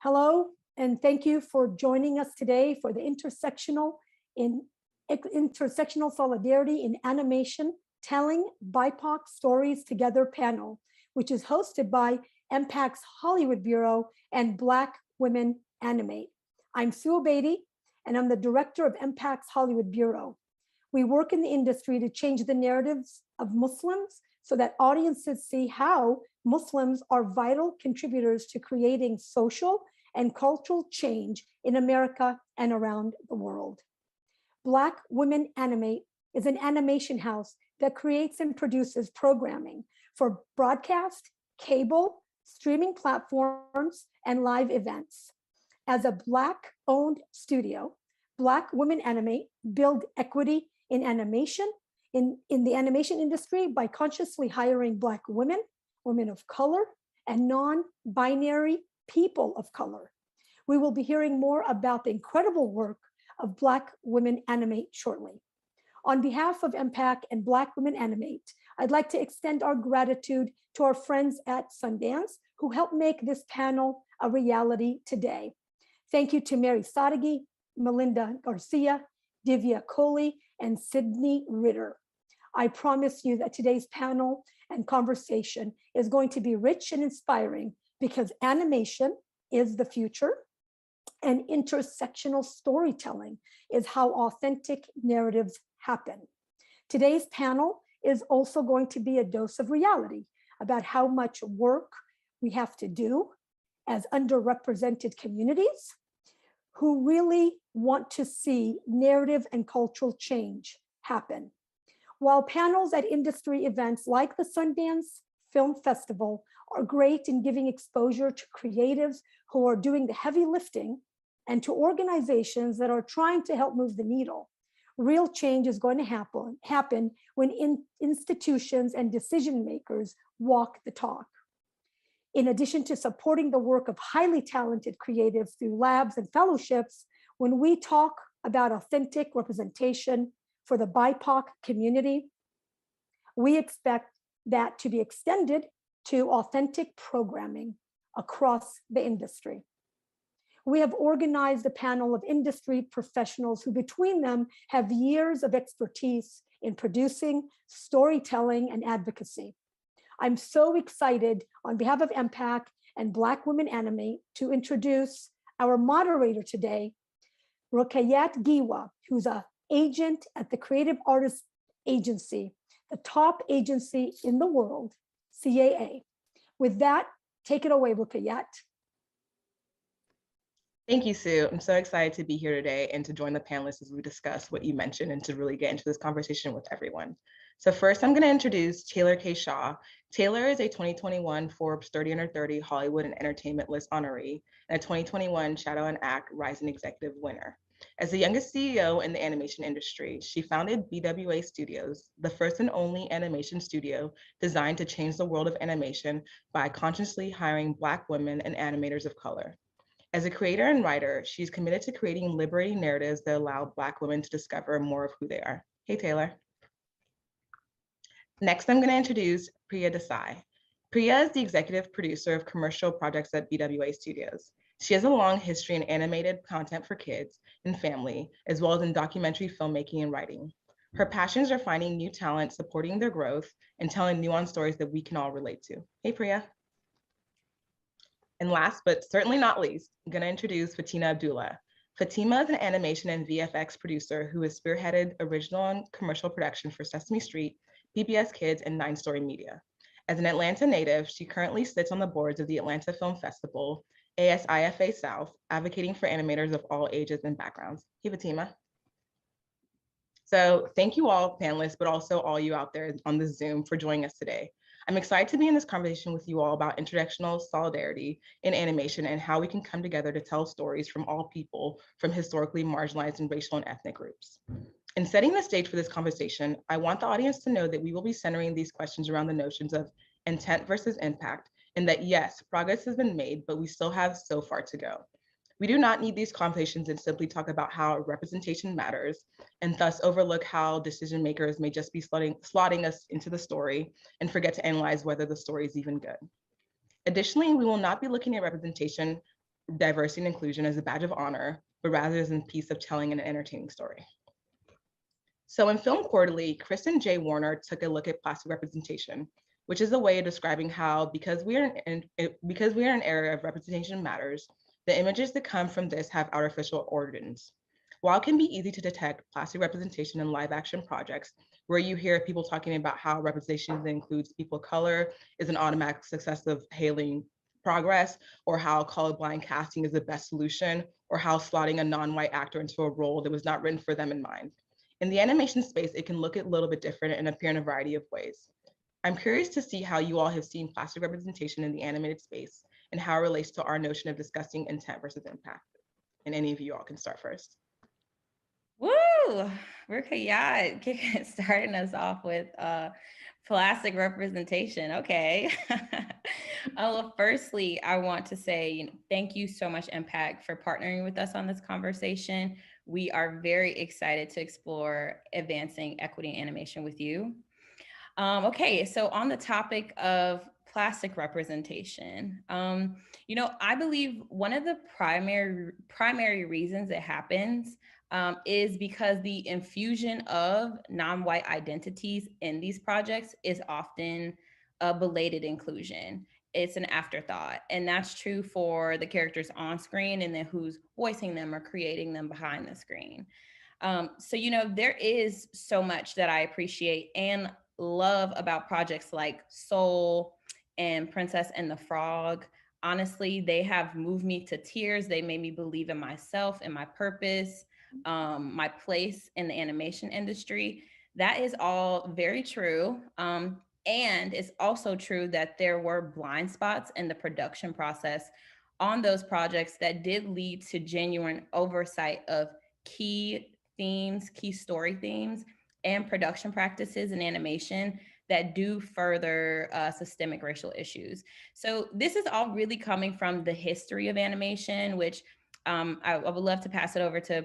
Hello, and thank you for joining us today for the Intersectional Solidarity in Animation, Telling BIPOC Stories Together panel, which is hosted by MPAC's Hollywood Bureau and Black Women Animate. I'm Sue Beatty, and I'm the director of MPAC's Hollywood Bureau. We work in the industry to change the narratives of Muslims so that audiences see how Muslims are vital contributors to creating social and cultural change in America and around the world. Black Women Animate is an animation house that creates and produces programming for broadcast, cable, streaming platforms, and live events. As a Black-owned studio, Black Women Animate build equity in animation, in the animation industry by consciously hiring Black women, women of color, and non-binary people of color. We will be hearing more about the incredible work of Black Women Animate shortly. On behalf of MPAC and Black Women Animate, I'd like to extend our gratitude to our friends at Sundance who helped make this panel a reality today. Thank you to Mary Sadeghi, Melinda Garcia, Divya Kohli, and Sydney Ritter. I promise you that today's panel and conversation is going to be rich and inspiring because animation is the future and intersectional storytelling is how authentic narratives happen. Today's panel is also going to be a dose of reality about how much work we have to do as underrepresented communities who really want to see narrative and cultural change happen. While panels at industry events like the Sundance Film Festival are great in giving exposure to creatives who are doing the heavy lifting and to organizations that are trying to help move the needle, real change is going to happen when institutions and decision makers walk the talk. In addition to supporting the work of highly talented creatives through labs and fellowships, when we talk about authentic representation for the BIPOC community, we expect that to be extended to authentic programming across the industry. We have organized a panel of industry professionals who between them have years of expertise in producing, storytelling, and advocacy. I'm so excited on behalf of MPAC and Black Women Animate to introduce our moderator today, Rukayat Giwa, who's an agent at the Creative Artists Agency, the top agency in the world, CAA. With that, take it away, Rukayat. Thank you, Sue. I'm so excited to be here today and to join the panelists as we discuss what you mentioned and to really get into this conversation with everyone. So first, I'm going to introduce Taylor K. Shaw. Taylor is a 2021 Forbes 30 Under 30 Hollywood and Entertainment List honoree and a 2021 Shadow and Act Rising Executive winner. As the youngest CEO in the animation industry, she founded BWA Studios, the first and only animation studio designed to change the world of animation by consciously hiring Black women and animators of color. As a creator and writer, she's committed to creating liberating narratives that allow Black women to discover more of who they are. Hey, Taylor. Next, I'm going to introduce Priya Desai. Priya is the executive producer of commercial projects at BWA Studios. She has a long history in animated content for kids and family, as well as in documentary filmmaking and writing. Her passions are finding new talent, supporting their growth, and telling nuanced stories that we can all relate to. Hey, Priya. And last, but certainly not least, I'm going to introduce Fatima Abdullah. Fatima is an animation and VFX producer who has spearheaded original and commercial production for Sesame Street, PBS Kids, and 9 Story Media. As an Atlanta native, she currently sits on the boards of the Atlanta Film Festival, ASIFA South, advocating for animators of all ages and backgrounds. Hey, Fatima. So thank you all panelists, but also all you out there on the Zoom for joining us today. I'm excited to be in this conversation with you all about intersectional solidarity in animation and how we can come together to tell stories from all people from historically marginalized and racial and ethnic groups. In setting the stage for this conversation, I want the audience to know that we will be centering these questions around the notions of intent versus impact, and that yes, progress has been made, but we still have so far to go. We do not need these conversations and simply talk about how representation matters and thus overlook how decision makers may just be slotting us into the story and forget to analyze whether the story is even good. Additionally, we will not be looking at representation diversity and inclusion as a badge of honor, but rather as a piece of telling an entertaining story. So in Film Quarterly, Kristen J. Warner took a look at plastic representation, which is a way of describing how, because we are in an era of representation matters, the images that come from this have artificial origins. While it can be easy to detect plastic representation in live action projects, where you hear people talking about how representation that includes people of color is an automatic success of hailing progress, or how colorblind casting is the best solution, or how slotting a non-white actor into a role that was not written for them in mind. In the animation space, it can look a little bit different and appear in a variety of ways. I'm curious to see how you all have seen plastic representation in the animated space and how it relates to our notion of discussing intent versus impact. And any of you all can start first. Woo! We're kicking starting us off with plastic representation. Okay. Well, firstly, I want to say thank you so much, MPAC, for partnering with us on this conversation. We are very excited to explore advancing equity in animation with you. Okay, so on the topic of plastic representation, I believe one of the primary reasons it happens is because the infusion of non-white identities in these projects is often a belated inclusion. It's an afterthought, and that's true for the characters on screen and then who's voicing them or creating them behind the screen. So there is so much that I appreciate and love about projects like Soul and Princess and the Frog. Honestly, they have moved me to tears. They made me believe in myself and my purpose, my place in the animation industry. That is all very true. And it's also true that there were blind spots in the production process on those projects that did lead to genuine oversight of key themes, key story themes, and production practices in animation that do further systemic racial issues. So this is all really coming from the history of animation, which I would love to pass it over to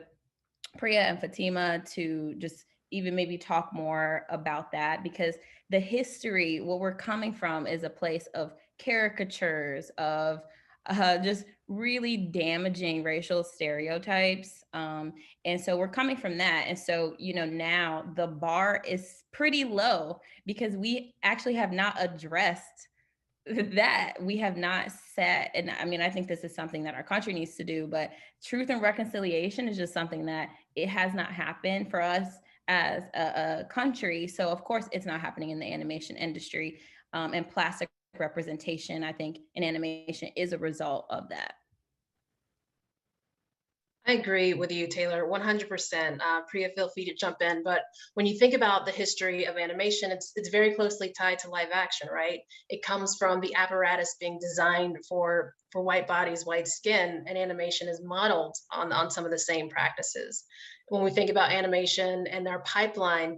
Priya and Fatima to just even maybe talk more about that, because the history, what we're coming from, is a place of caricatures, of just really damaging racial stereotypes. And so we're coming from that. And so, now the bar is pretty low because we actually have not addressed that. We have not set, and I mean, I think this is something that our country needs to do, but truth and reconciliation is just something that it has not happened for us as a country. So of course it's not happening in the animation industry, and plastic representation, I think, in animation is a result of that. I agree with you, Taylor, 100%. Priya, feel free to jump in. But when you think about the history of animation, it's very closely tied to live action, right? It comes from the apparatus being designed for white bodies, white skin, and animation is modeled on some of the same practices. When we think about animation and our pipeline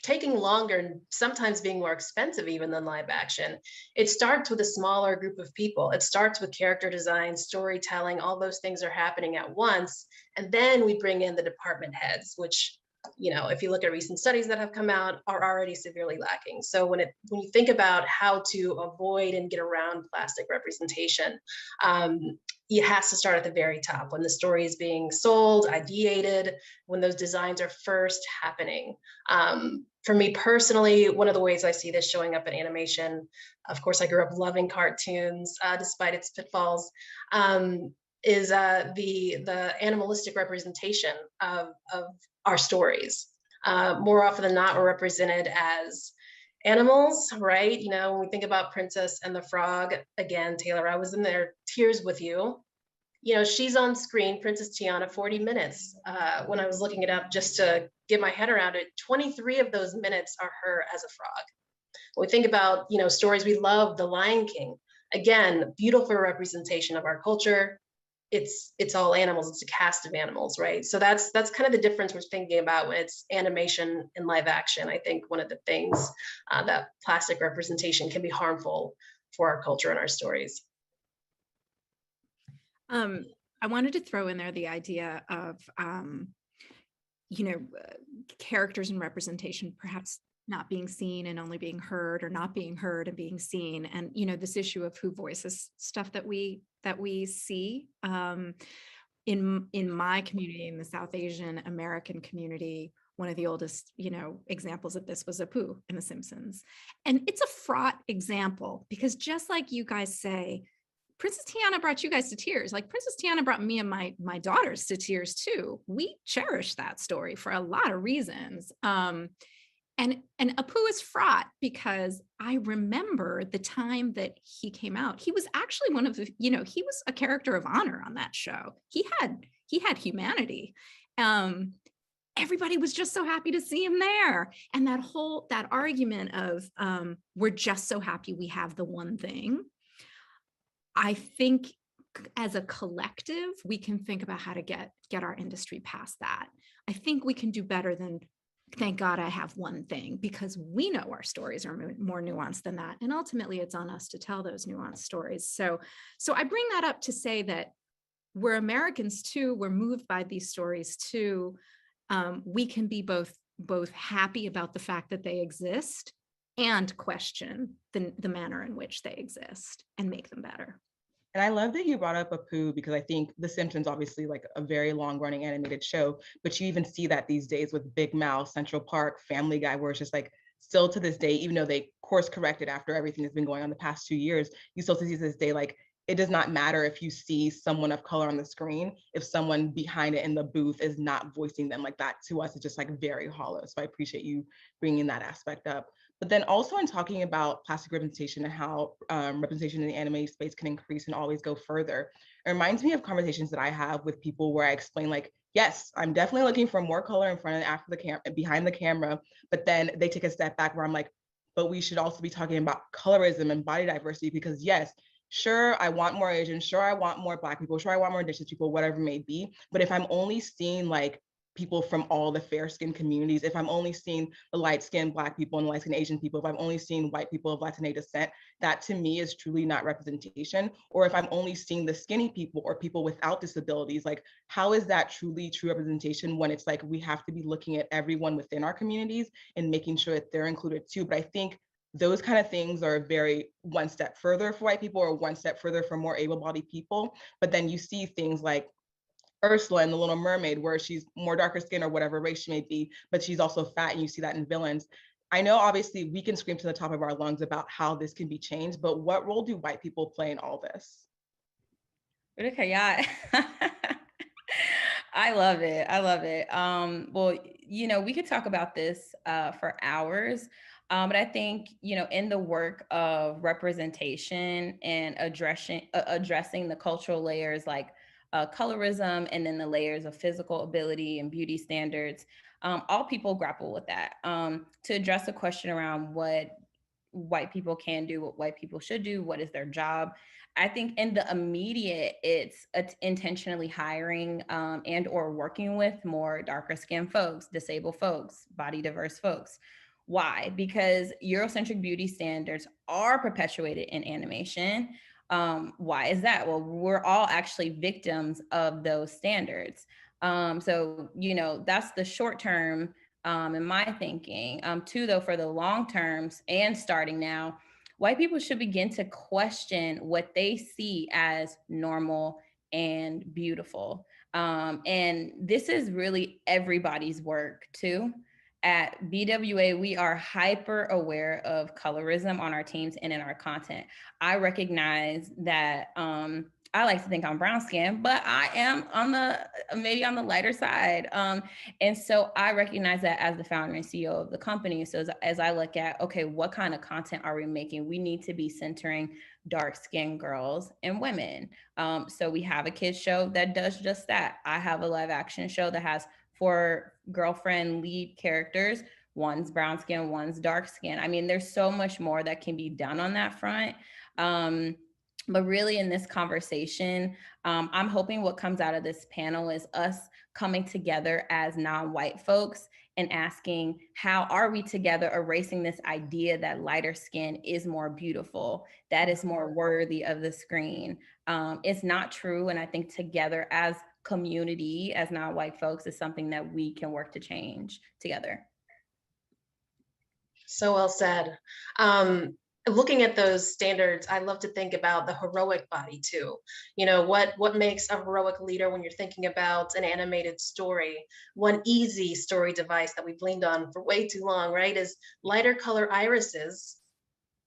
taking longer and sometimes being more expensive even than live action, it starts with a smaller group of people. It starts with character design, storytelling, all those things are happening at once. And then we bring in the department heads, which, if you look at recent studies that have come out, are already severely lacking. So when you think about how to avoid and get around plastic representation, it has to start at the very top, when the story is being sold, ideated, when those designs are first happening. For me personally, one of the ways I see this showing up in animation, of course, I grew up loving cartoons, despite its pitfalls, is the animalistic representation of our stories. More often than not, we're represented as animals, right? When we think about Princess and the Frog, again, Taylor, I was in there tears with you. She's on screen, Princess Tiana, 40 minutes. When I was looking it up just to get my head around it, 23 of those minutes are her as a frog. When we think about, stories we love, The Lion King, again, beautiful representation of our culture. It's all animals, it's a cast of animals, right? So that's kind of the difference we're thinking about when it's animation and live action. I think one of the things that plastic representation can be harmful for our culture and our stories. I wanted to throw in there the idea of, characters and representation perhaps not being seen and only being heard, or not being heard and being seen. And, this issue of who voices stuff that we see in my community, in the South Asian American community. One of the oldest, examples of this was Apu in The Simpsons. And it's a fraught example because, just like you guys say, Princess Tiana brought you guys to tears. Like, Princess Tiana brought me and my daughters to tears too. We cherish that story for a lot of reasons. And Apu is fraught because I remember the time that he came out. He was actually one of the, he was a character of honor on that show. He had humanity. Everybody was just so happy to see him there. And that argument of we're just so happy we have the one thing. I think as a collective, we can think about how to get our industry past that. I think we can do better than, thank God I have one thing, because we know our stories are more nuanced than that. And ultimately it's on us to tell those nuanced stories. So I bring that up to say that we're Americans too. We're moved by these stories too. We can be both happy about the fact that they exist and question the manner in which they exist and make them better. And I love that you brought up Apu, because I think The Simpsons, obviously like a very long running animated show, but you even see that these days with Big Mouth, Central Park, Family Guy, where it's just like still to this day, even though they course corrected after everything that's been going on the past 2 years, you still see to this day, like, it does not matter if you see someone of color on the screen, if someone behind it in the booth is not voicing them. Like, that to us is just like very hollow. So I appreciate you bringing that aspect up. But then also in talking about plastic representation and how representation in the anime space can increase and always go further, it reminds me of conversations that I have with people where I explain, like, yes, I'm definitely looking for more color in front and after the camera, behind the camera, but then they take a step back where I'm like, but we should also be talking about colorism and body diversity, because yes, sure, I want more Asians, sure, I want more Black people, sure, I want more Indigenous people, whatever it may be. But if I'm only seeing like people from all the fair-skinned communities, if I'm only seeing the light-skinned Black people and light-skinned Asian people, if I'm only seeing white people of Latinx descent, that to me is truly not representation. Or if I'm only seeing the skinny people or people without disabilities, like, how is that truly true representation when it's like we have to be looking at everyone within our communities and making sure that they're included too. But I think those kind of things are very one step further for white people or one step further for more able-bodied people. But then you see things like Ursula in The Little Mermaid, where she's more darker skin or whatever race she may be, but she's also fat, and you see that in villains. I know obviously we can scream to the top of our lungs about how this can be changed, but what role do white people play in all this? Okay, yeah. I love it. I love it. Well, we could talk about this for hours. But I think, in the work of representation and addressing the cultural layers like colorism, and then the layers of physical ability and beauty standards, all people grapple with that. To address a question around what white people can do, what white people should do, what is their job. I think in the immediate, it's intentionally hiring and or working with more darker skinned folks, disabled folks, body diverse folks. Why? Because Eurocentric beauty standards are perpetuated in animation. Why is that? Well, we're all actually victims of those standards. So, that's the short term in my thinking. Two, though, for the long terms and starting now, white people should begin to question what they see as normal and beautiful. And this is really everybody's work too. At BWA, we are hyper aware of colorism on our teams and in our content. I recognize that I like to think I'm brown skinned, but I am maybe on the lighter side. And so I recognize that as the founder and CEO of the company. So as I look at, okay, what kind of content are we making? We need to be centering dark skinned girls and women. So we have a kids show that does just that. I have a live action show that has 4 girlfriend lead characters. One's brown skin, one's dark skin. I mean, there's so much more that can be done on that front. But really in this conversation, I'm hoping what comes out of this panel is us coming together as non-white folks and asking, how are we together erasing this idea that lighter skin is more beautiful, that is more worthy of the screen? It's not true. And I think together as community, as non-white folks, is something that we can work to change together. So well said. Looking at those standards, I love to think about the heroic body too. You know, what makes a heroic leader when you're thinking about an animated story? One easy story device that we've leaned on for way too long, right, is lighter color irises.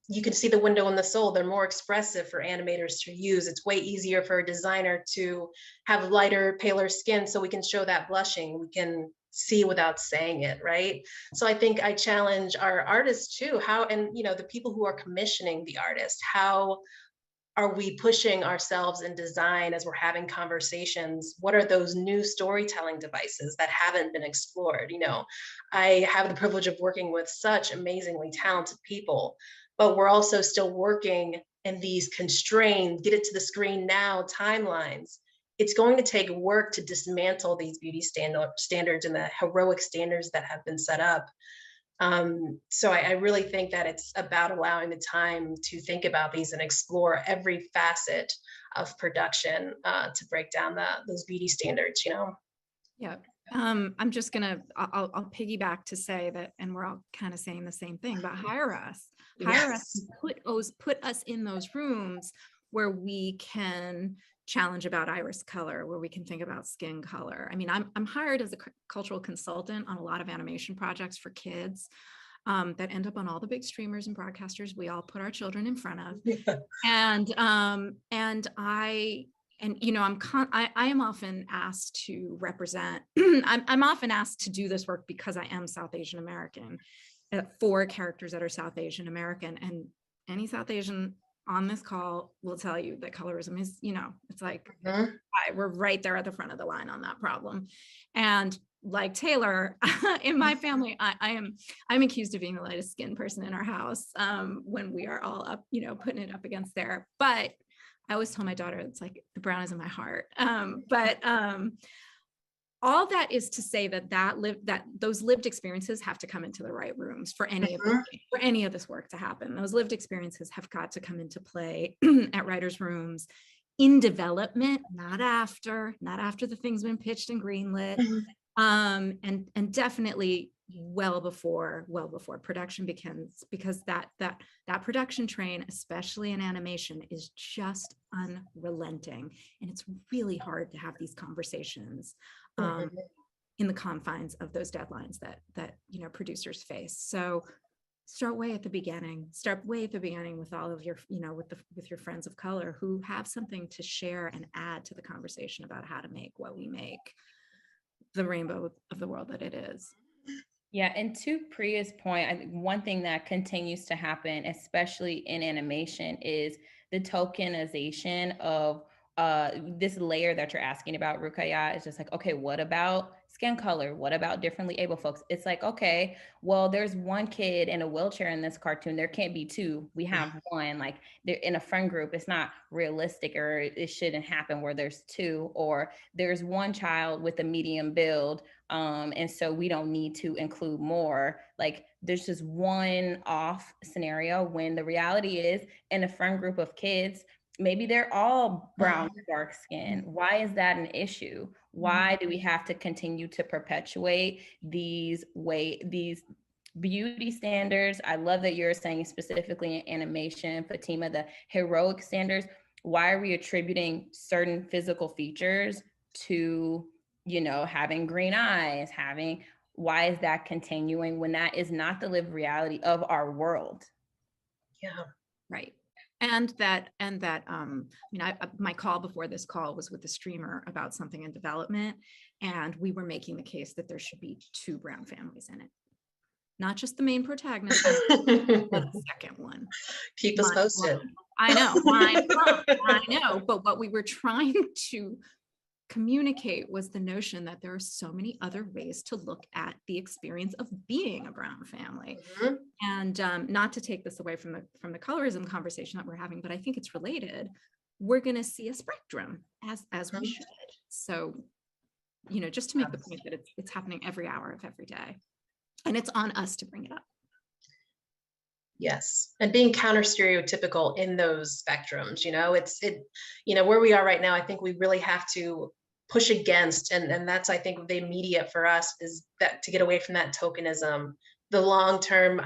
You can see the window and the soul. They're more expressive for animators to use. It's way easier for a designer to have lighter, paler skin so we can show that blushing. We can see without saying it, right? So I think I challenge our artists too, how, and you know, the people who are commissioning the artist, how are we pushing ourselves in design as we're having conversations? What are those new storytelling devices that haven't been explored? You know, I have the privilege of working with such amazingly talented people, but we're also still working in these constrained, get it to the screen now timelines. It's going to take work to dismantle these beauty standards and the heroic standards that have been set up. So I really think that it's about allowing the time to think about these and explore every facet of production to break down those beauty standards, you know? Yeah. I'm just gonna, I'll piggyback to say that, and we're all kind of saying the same thing, but hire us, Yes. put us in those rooms where we can challenge about iris color, where we can think about skin color. I mean, I'm hired as a cultural consultant on a lot of animation projects for kids that end up on all the big streamers and broadcasters we all put our children in front of. Yeah. And you know, I am often asked to represent, I'm often asked to do this work because I am South Asian American, for characters that are South Asian American, and any South Asian on this call will tell you that colorism is, you know, it's like, we're right there at the front of the line on that problem. And like Taylor, in my family, I'm accused of being the lightest skinned person in our house when we are all up, you know, putting it up against there. But I always tell my daughter, it's like the brown is in my heart. All that is to say that those lived experiences have to come into the right rooms for any of this work to happen. Those lived experiences have got to come into play at writers' rooms in development, not after the thing's been pitched and greenlit, and definitely well before production begins, because that production train, especially in animation, is just unrelenting, and it's really hard to have these conversations in the confines of those deadlines that you know producers face. So start way at the beginning with all of your, you know, with your friends of color who have something to share and add to the conversation about how to make what we make the rainbow of the world that it is. Yeah, and to Priya's point, I think one thing that continues to happen, especially in animation, is the tokenization of this layer that you're asking about, Rukaya. Is just like, okay, what about skin color? What about differently able folks? It's like, okay, well, there's one kid in a wheelchair in this cartoon. There can't be two. We have one. Like, they're in a friend group. It's not realistic, or it shouldn't happen where there's two. Or there's one child with a medium build, and so we don't need to include more. Like, there's just one off scenario, when the reality is, in a friend group of kids, maybe they're all brown, dark skin. Why is that an issue? Why do we have to continue to perpetuate these beauty standards? I love that you're saying specifically in animation, Fatima, the heroic standards. Why are we attributing certain physical features to, you know, having green eyes, why is that continuing when that is not the lived reality of our world? Yeah. Right. My call before this call was with the streamer about something in development, and we were making the case that there should be 2 brown families in it, not just the main protagonist, but the second one. Keep us posted. I know, I know, but what we were trying to communicate was the notion that there are so many other ways to look at the experience of being a brown family. And not to take this away from the colorism conversation that we're having, but I think it's related. We're going to see a spectrum as we should. So, you know, just to make the point that it's happening every hour of every day, and it's on us to bring it up. Yes, and being counter stereotypical in those spectrums, you know, you know, where we are right now, I think we really have to push against, and that's, I think, the immediate for us is that to get away from that tokenism, the long term,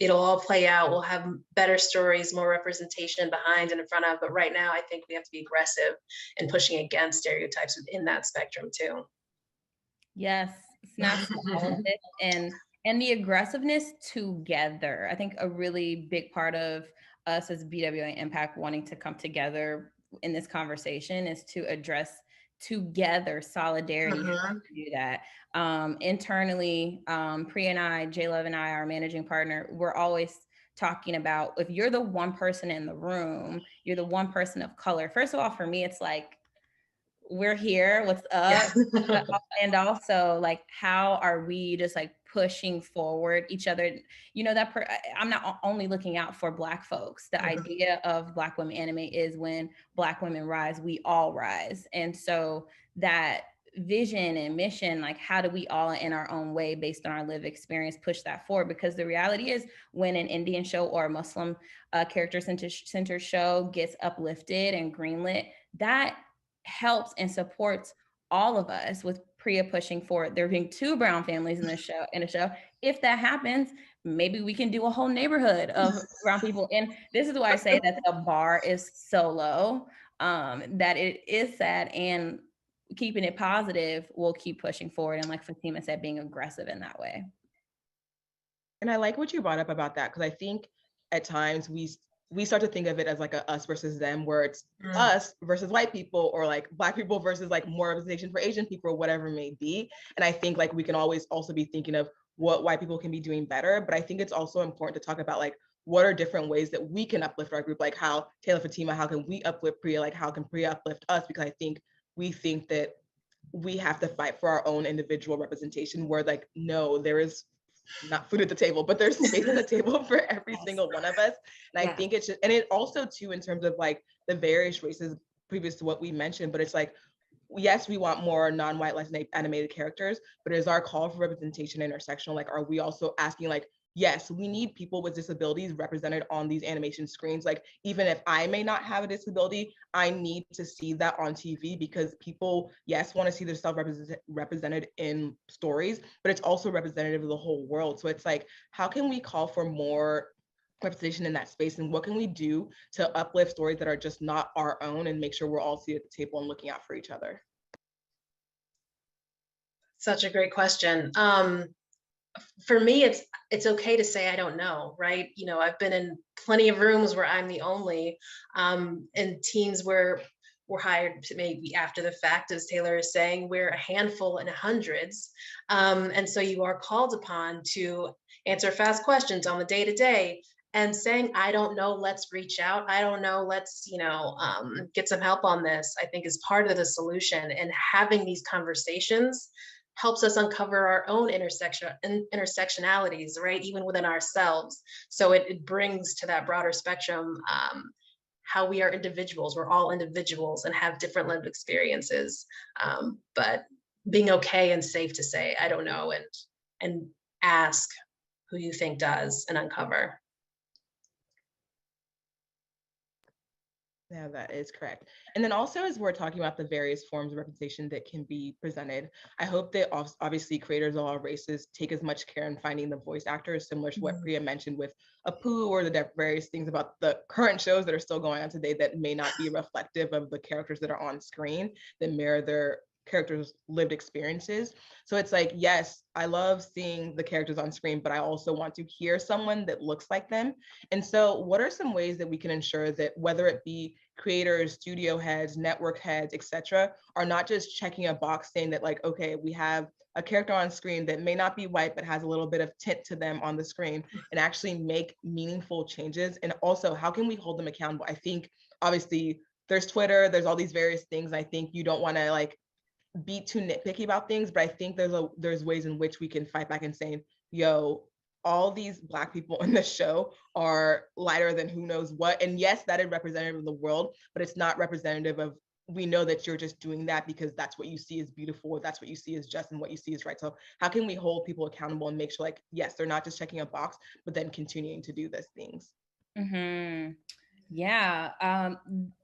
it'll all play out. We'll have better stories, more representation behind and in front of. But right now, I think we have to be aggressive in pushing against stereotypes within that spectrum too. Yes, snaps to all of it, and the aggressiveness together. I think a really big part of us as BWA MPAC wanting to come together in this conversation is to address together solidarity. How to do that internally. Priya and I, J Love and I, our managing partner, we're always talking about, if you're the one person in the room, you're the one person of color. First of all, for me, it's like, we're here, what's up? Yeah. And also, like, how are we just like pushing forward each other? You know, I'm not only looking out for Black folks. The idea of Black women anime is when Black women rise, we all rise. And so that vision and mission, like, how do we all in our own way, based on our lived experience, push that forward? Because the reality is, when an Indian show or a Muslim character center show gets uplifted and greenlit, that helps and supports all of us, with Priya pushing for there being 2 brown families in a show. If that happens, maybe we can do a whole neighborhood of brown people. And this is why I say that the bar is so low, that it is sad, and keeping it positive, we'll keep pushing forward. And like Fatima said, being aggressive in that way. And I like what you brought up about that, because I think at times we start to think of it as like a us versus them, where it's us versus white people, or like Black people versus like more representation for Asian people, or whatever it may be. And I think like we can always also be thinking of what white people can be doing better. But I think it's also important to talk about like, what are different ways that we can uplift our group? Like how Taylor, Fatima, how can we uplift Priya? Like how can Priya uplift us? Because I think we think that we have to fight for our own individual representation, where like, no, there is not food at the table, but there's space at the table for every single one of us. And I think it's just, and it also too, in terms of like the various races previous to what we mentioned, but it's like, yes, we want more non-white Latin animated characters, but is our call for representation intersectional? Like, are we also asking like, yes, we need people with disabilities represented on these animation screens. Like, even if I may not have a disability, I need to see that on TV, because people, yes, want to see themselves represented in stories, but it's also representative of the whole world. So it's like, how can we call for more representation in that space, and what can we do to uplift stories that are just not our own, and make sure we're all seated at the table and looking out for each other? Such a great question. For me, it's okay to say I don't know, right? You know, I've been in plenty of rooms where I'm the only, and teams where we're hired to maybe after the fact, as Taylor is saying, we're a handful in hundreds. And so you are called upon to answer fast questions on the day-to-day, and saying, I don't know, let's reach out. I don't know, let's, get some help on this, I think is part of the solution. And having these conversations helps us uncover our own intersectionalities, right? Even within ourselves. So it brings to that broader spectrum how we are individuals. We're all individuals and have different lived experiences. But being okay and safe to say, I don't know, and ask who you think does, and uncover. Yeah, that is correct. And then also, as we're talking about the various forms of representation that can be presented, I hope that obviously creators of all races take as much care in finding the voice actors, similar to what Priya mentioned with Apu, or the various things about the current shows that are still going on today that may not be reflective of the characters that are on screen, that mirror their characters' lived experiences. So it's like, yes, I love seeing the characters on screen, but I also want to hear someone that looks like them. And so what are some ways that we can ensure that, whether it be creators, studio heads, network heads, etc., are not just checking a box saying that like, okay, we have a character on screen that may not be white, but has a little bit of tint to them on the screen, and actually make meaningful changes? And also, how can we hold them accountable? I think obviously there's Twitter, there's all these various things. I think you don't want to like be too nitpicky about things, but I think there's ways in which we can fight back and say, yo, all these Black people in the show are lighter than who knows what. And yes, that is representative of the world, but it's not representative of, we know that you're just doing that because that's what you see is beautiful, or that's what you see is just, and what you see is right. So how can we hold people accountable and make sure like, yes, they're not just checking a box, but then continuing to do those things? Yeah,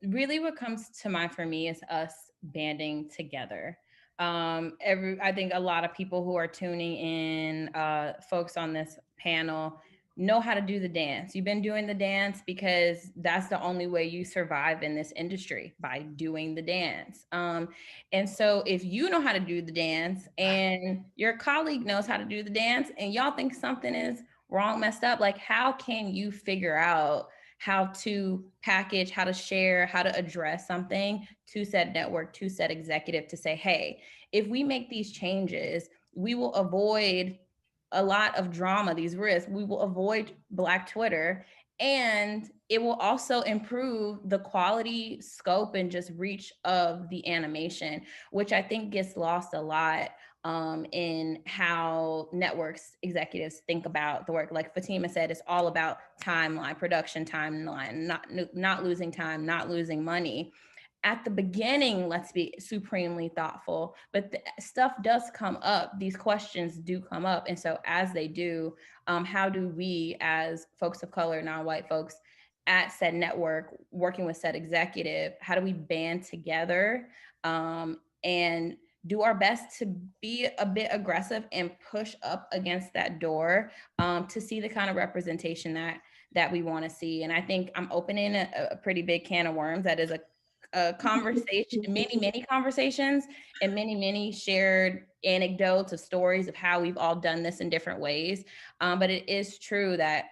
really what comes to mind for me is us banding together. I think a lot of people who are tuning in, folks on this panel, know how to do the dance. You've been doing the dance because that's the only way you survive in this industry, by doing the dance. And so if you know how to do the dance and your colleague knows how to do the dance and y'all think something is wrong, messed up, like how can you figure out how to package, how to share, how to address something to said network, to said executive, to say, hey, if we make these changes, we will avoid a lot of drama, these risks. We will avoid Black Twitter, and it will also improve the quality, scope, and just reach of the animation, which I think gets lost a lot in how networks executives think about the work. Like Fatima said, it's all about timeline, production timeline, not losing time, not losing money. At the beginning, let's be supremely thoughtful, but the stuff does come up. These questions do come up. And so as they do, how do we as folks of color, non-white folks at said network, working with said executive, how do we band together and do our best to be a bit aggressive and push up against that door to see the kind of representation that we want to see. And I think I'm opening a pretty big can of worms that is a conversation, many conversations, and many shared anecdotes of stories of how we've all done this in different ways. But it is true that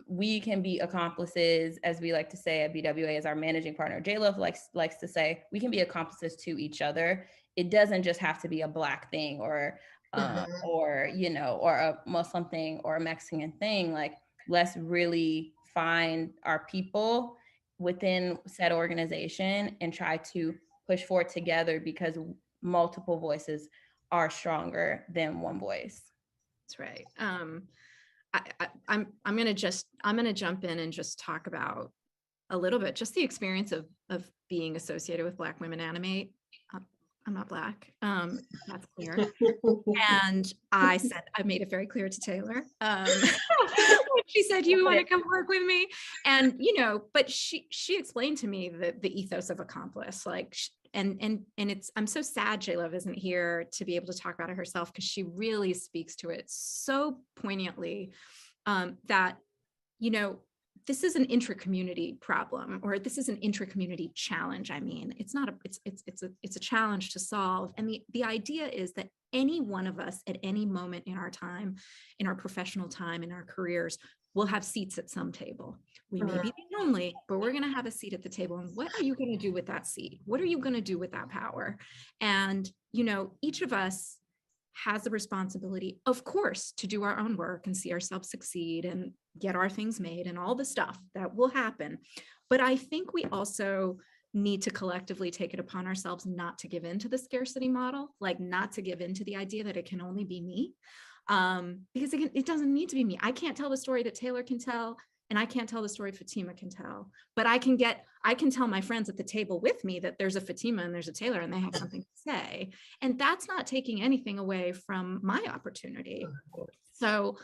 we can be accomplices, as we like to say at BWA, as our managing partner J-Love likes to say, we can be accomplices to each other. It doesn't just have to be a Black thing or you know, or a Muslim thing or a Mexican thing. Like, let's really find our people within said organization and try to push forward together, because multiple voices are stronger than one voice. That's right. I'm gonna jump in and just talk about a little bit just the experience of being associated with Black Women Animate. I'm not Black. That's clear. And I made it very clear to Taylor when she said, you want to come work with me? And, you know, but she explained to me the ethos of Accomplice, like, and I'm so sad J-Love isn't here to be able to talk about it herself, because she really speaks to it so poignantly, that, you know, this is an intra-community problem, or this is an intra-community challenge. I mean, it's a challenge to solve. And the idea is that any one of us at any moment in our time, in our professional time, in our careers, will have seats at some table. We may be the only, but we're going to have a seat at the table. And what are you going to do with that seat? What are you going to do with that power? And, you know, each of us has the responsibility, of course, to do our own work and see ourselves succeed and get our things made and all the stuff that will happen. But I think we also need to collectively take it upon ourselves not to give in to the scarcity model, like not to give in to the idea that it can only be me. Because it doesn't need to be me. I can't tell the story that Taylor can tell, and I can't tell the story Fatima can tell, but I can tell my friends at the table with me that there's a Fatima and there's a Taylor and they have something to say. And that's not taking anything away from my opportunity. So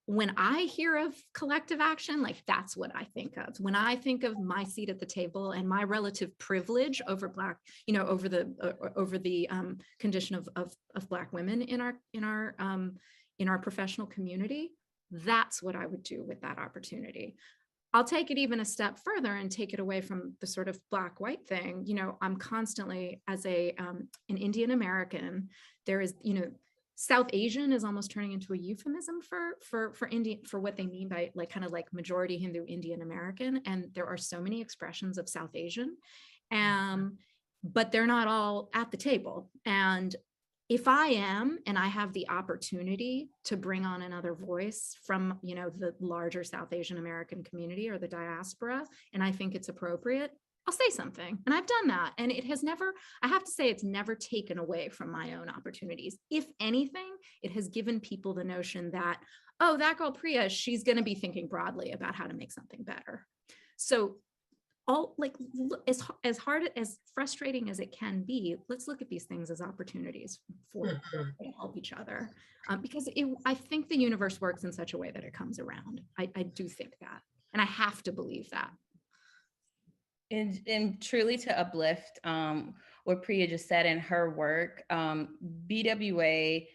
when I hear of collective action, like that's what I think of. When I think of my seat at the table and my relative privilege over Black, you know, over the condition of Black women in our professional community, that's what I would do with that opportunity. I'll take it even a step further and take it away from the sort of Black-white thing. You know, I'm constantly, as an Indian American, there is, you know, South Asian is almost turning into a euphemism for Indian, for what they mean by like kind of like majority Hindu Indian American. And there are so many expressions of South Asian, but they're not all at the table. And if I am, and I have the opportunity to bring on another voice from, you know, the larger South Asian American community or the diaspora, and I think it's appropriate, I'll say something. And I've done that. And it has never, I have to say, it's never taken away from my own opportunities. If anything, it has given people the notion that, oh, that girl Priya, she's going to be thinking broadly about how to make something better. So all like as hard, as frustrating as it can be, let's look at these things as opportunities for to help each other, because I think the universe works in such a way that it comes around. I do think that, and I have to believe that. And truly to uplift what Priya just said in her work. BWA,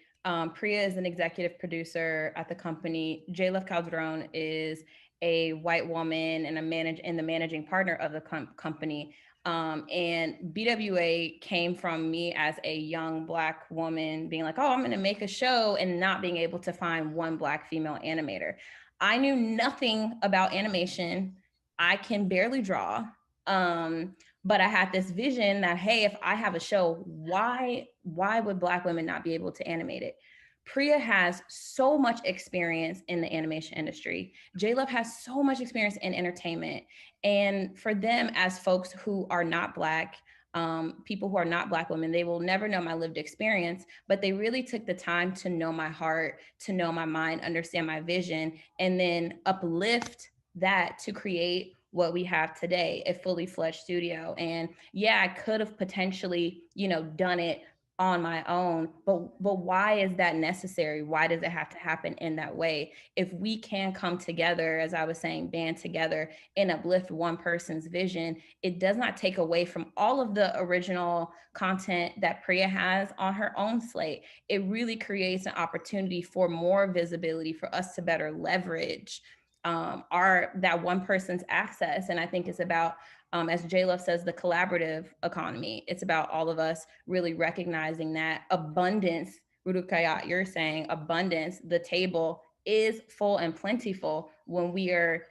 Priya is an executive producer at the company. J-Love Calderon is a white woman and the managing partner of the company. And BWA came from me as a young Black woman being like, oh, I'm going to make a show, and not being able to find one Black female animator. I knew nothing about animation. I can barely draw. But I had this vision that, hey, if I have a show, why would Black women not be able to animate it? Priya has so much experience in the animation industry. J-Love has so much experience in entertainment. And for them, as folks who are not Black, people who are not Black women, they will never know my lived experience, but they really took the time to know my heart, to know my mind, understand my vision, and then uplift that to create what we have today, a fully fledged studio. And yeah, I could have potentially, done it on my own, but why is that necessary? Why does it have to happen in that way? If we can come together, as I was saying, band together and uplift one person's vision, it does not take away from all of the original content that Priya has on her own slate. It really creates an opportunity for more visibility, for us to better leverage that one person's access. And I think it's about, as J-Love says, the collaborative economy. It's about all of us really recognizing that abundance, Rudukayat, you're saying abundance, the table is full and plentiful. When we are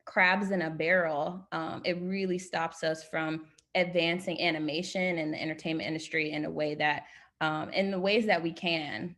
crabs in a barrel, it really stops us from advancing animation and the entertainment industry in a way that, in the ways that we can.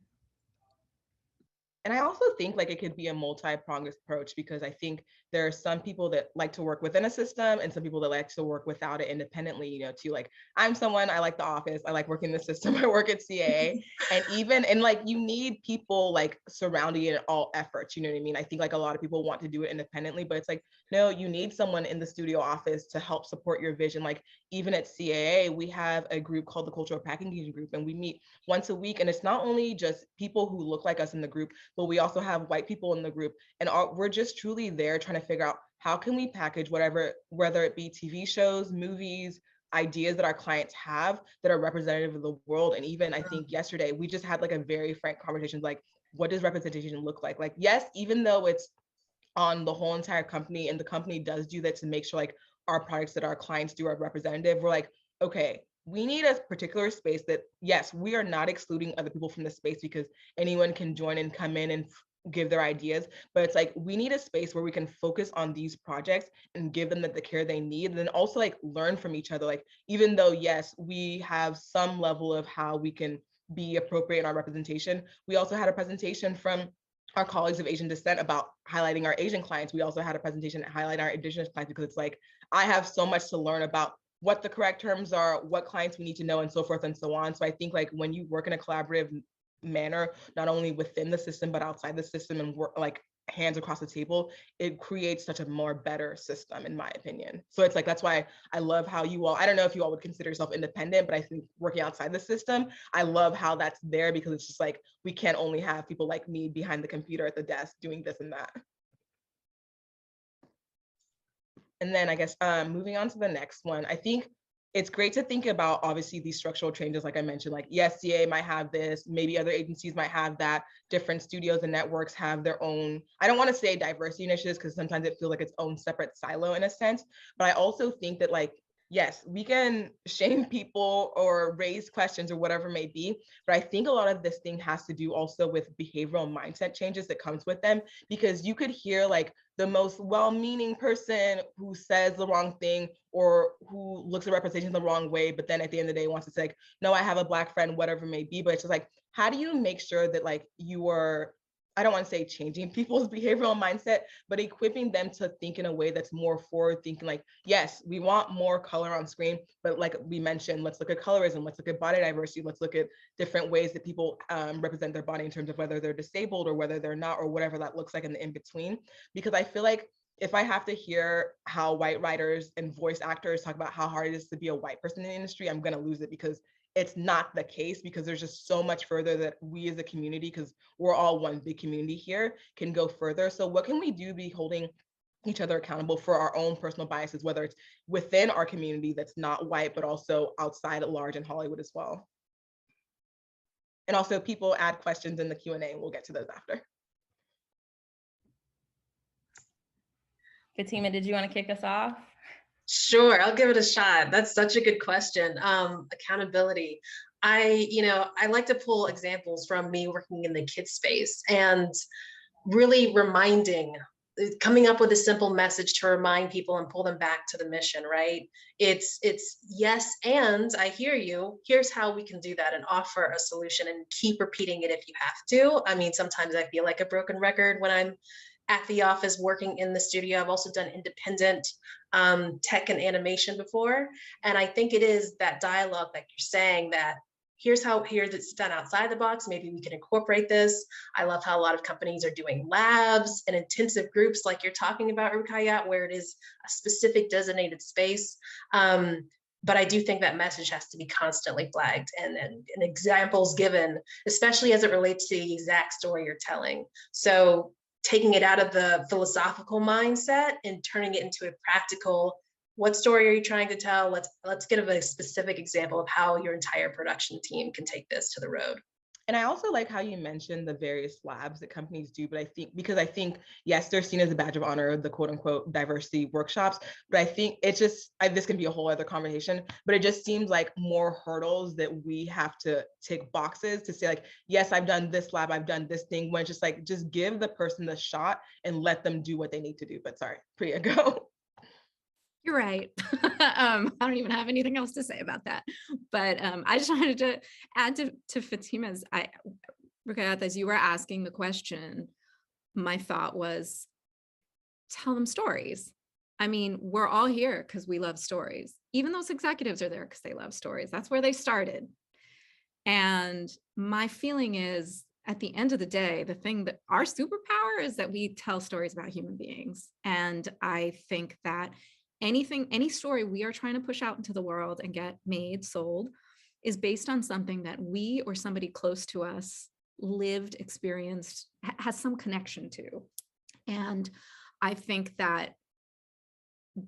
And I also think like it could be a multi-pronged approach, because I think there are some people that like to work within a system and some people that like to work without it independently, too. Like, I'm someone, I like the office, I like working the system, I work at CAA. and like, you need people like surrounding it in all efforts, you know what I mean? I think like a lot of people want to do it independently, but it's like, no, you need someone in the studio office to help support your vision. Like, even at CAA, we have a group called the Cultural Packaging Group, and we meet once a week. And it's not only just people who look like us in the group, but we also have white people in the group. And we're just truly there trying to figure out how can we package whatever, whether it be TV shows, movies, ideas that our clients have that are representative of the world. And even I think yesterday, we just had like a very frank conversation, like, what does representation look like? Like, yes, even though it's on the whole entire company, and the company does do that to make sure like our products that our clients do are representative, we're like, okay, we need a particular space that, yes, we are not excluding other people from the space, because anyone can join and come in and give their ideas, but it's like, we need a space where we can focus on these projects and give them the care they need, and then also like learn from each other. Like, even though, yes, we have some level of how we can be appropriate in our representation, we also had a presentation from our colleagues of Asian descent about highlighting our Asian clients. We also had a presentation highlighting our Indigenous clients, because it's like, I have so much to learn about what the correct terms are, what clients we need to know, and so forth and so on. So I think like when you work in a collaborative manner, not only within the system, but outside the system, and work like hands across the table, it creates such a more better system, in my opinion. So it's like, that's why I love how you all, I don't know if you all would consider yourself independent, but I think working outside the system, I love how that's there, because it's just like, we can't only have people like me behind the computer at the desk doing this and that. And then I guess moving on to the next one, I think it's great to think about, obviously, these structural changes, like I mentioned, like, yes, CA might have this, maybe other agencies might have that, different studios and networks have their own, I don't want to say diversity initiatives, because sometimes it feels like its own separate silo in a sense, but I also think that like, yes, we can shame people or raise questions or whatever it may be, but I think a lot of this thing has to do also with behavioral mindset changes that comes with them, because you could hear like the most well-meaning person who says the wrong thing or who looks at representation the wrong way, but then at the end of the day wants to say, like, no, I have a Black friend, whatever it may be. But it's just like, how do you make sure that like you are, I don't want to say changing people's behavioral mindset, but equipping them to think in a way that's more forward thinking. Like, yes, we want more color on screen, but like we mentioned, let's look at colorism, let's look at body diversity, let's look at different ways that people represent their body in terms of whether they're disabled or whether they're not, or whatever that looks like in the in-between. Because I feel like if I have to hear how white writers and voice actors talk about how hard it is to be a white person in the industry, I'm gonna lose it, because it's not the case, because there's just so much further that we as a community, because we're all one big community here, can go further. So what can we do be holding each other accountable for our own personal biases, whether it's within our community that's not white, but also outside at large in Hollywood as well. And also people add questions in the Q&A and we'll get to those after. Fatima, did you want to kick us off? Sure, I'll give it a shot. That's such a good question. Accountability. I like to pull examples from me working in the kids space and really coming up with a simple message to remind people and pull them back to the mission, right? It's yes, and I hear you. Here's how we can do that and offer a solution and keep repeating it if you have to. I mean, sometimes I feel like a broken record when I'm at the office working in the studio. I've also done independent tech and animation before. And I think it is that dialogue that you're saying that here's it's done outside the box. Maybe we can incorporate this. I love how a lot of companies are doing labs and intensive groups like you're talking about, Rukayat, where it is a specific designated space. But I do think that message has to be constantly flagged and examples given, especially as it relates to the exact story you're telling. So taking it out of the philosophical mindset and turning it into a practical, what story are you trying to tell? Let's give a specific example of how your entire production team can take this to the road. And I also like how you mentioned the various labs that companies do, but I think, yes, they're seen as a badge of honor, the quote unquote diversity workshops, but I think it's just, this can be a whole other conversation, but it just seems like more hurdles that we have to tick boxes to say like, yes, I've done this lab, I've done this thing, when it's just like, just give the person the shot and let them do what they need to do. But sorry, Priya, go. You're right. I don't even have anything else to say about that. But I just wanted to add to Fatima's, Rukayat, as you were asking the question, my thought was, tell them stories. I mean, we're all here because we love stories. Even those executives are there because they love stories. That's where they started. And my feeling is, at the end of the day, the thing that our superpower is that we tell stories about human beings. And I think that any story we are trying to push out into the world and get made, sold, is based on something that we or somebody close to us lived, experienced, has some connection to. And I think that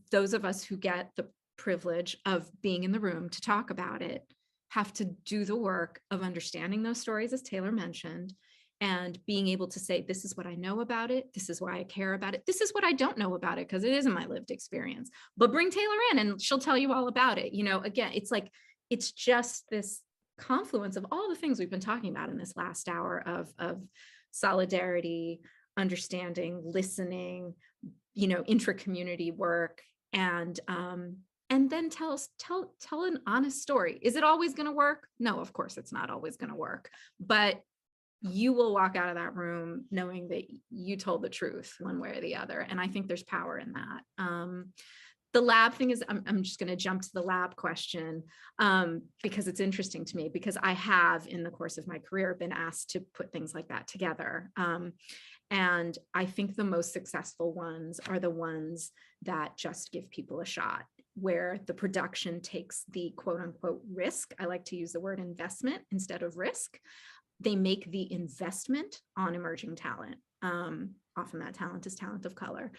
those of us who get the privilege of being in the room to talk about it have to do the work of understanding those stories, as Taylor mentioned, and being able to say, this is what I know about it. This is why I care about it. This is what I don't know about it, because it isn't my lived experience. But bring Taylor in and she'll tell you all about it. You know, again, it's like, it's just this confluence of all the things we've been talking about in this last hour of solidarity, understanding, listening, you know, intra-community work, and then tell an honest story. Is it always going to work? No, of course it's not always going to work, but you will walk out of that room knowing that you told the truth one way or the other. And I think there's power in that. The lab thing is, I'm just going to jump to the lab question because it's interesting to me, because I have in the course of my career been asked to put things like that together. And I think the most successful ones are the ones that just give people a shot, where the production takes the quote unquote risk. I like to use the word investment instead of risk. They make the investment on emerging talent. Often that talent is talent of color.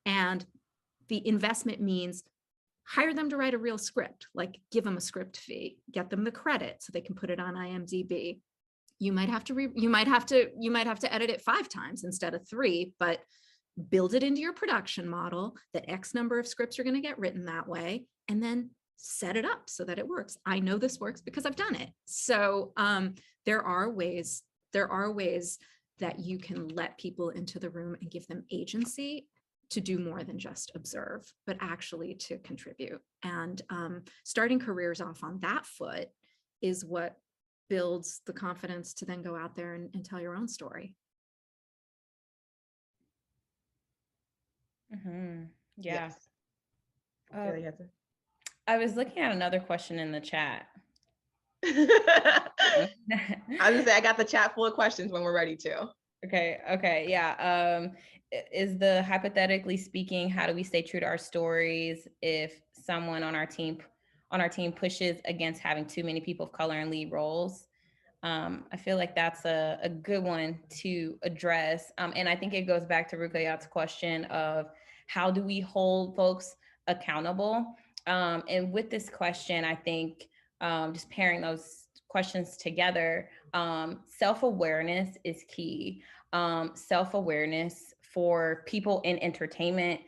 And the investment means hire them to write a real script, like give them a script fee, get them the credit so they can put it on IMDb. You might have to edit it 5 times instead of 3, but build it into your production model that X number of scripts are going to get written that way, and then set it up so that it works. I know this works because I've done it. So there are ways that you can let people into the room and give them agency to do more than just observe, but actually to contribute. And starting careers off on that foot is what builds the confidence to then go out there and tell your own story. Mm-hmm. Yeah. Yes. I was looking at another question in the chat. I was gonna say, I got the chat full of questions when we're ready to. Okay, yeah. Is the hypothetically speaking, how do we stay true to our stories if someone on our team pushes against having too many people of color in lead roles? I feel like that's a good one to address. And I think it goes back to Rukayat's question of how do we hold folks accountable? And with this question, I think just pairing those questions together, self-awareness is key. Self-awareness for people in entertainment,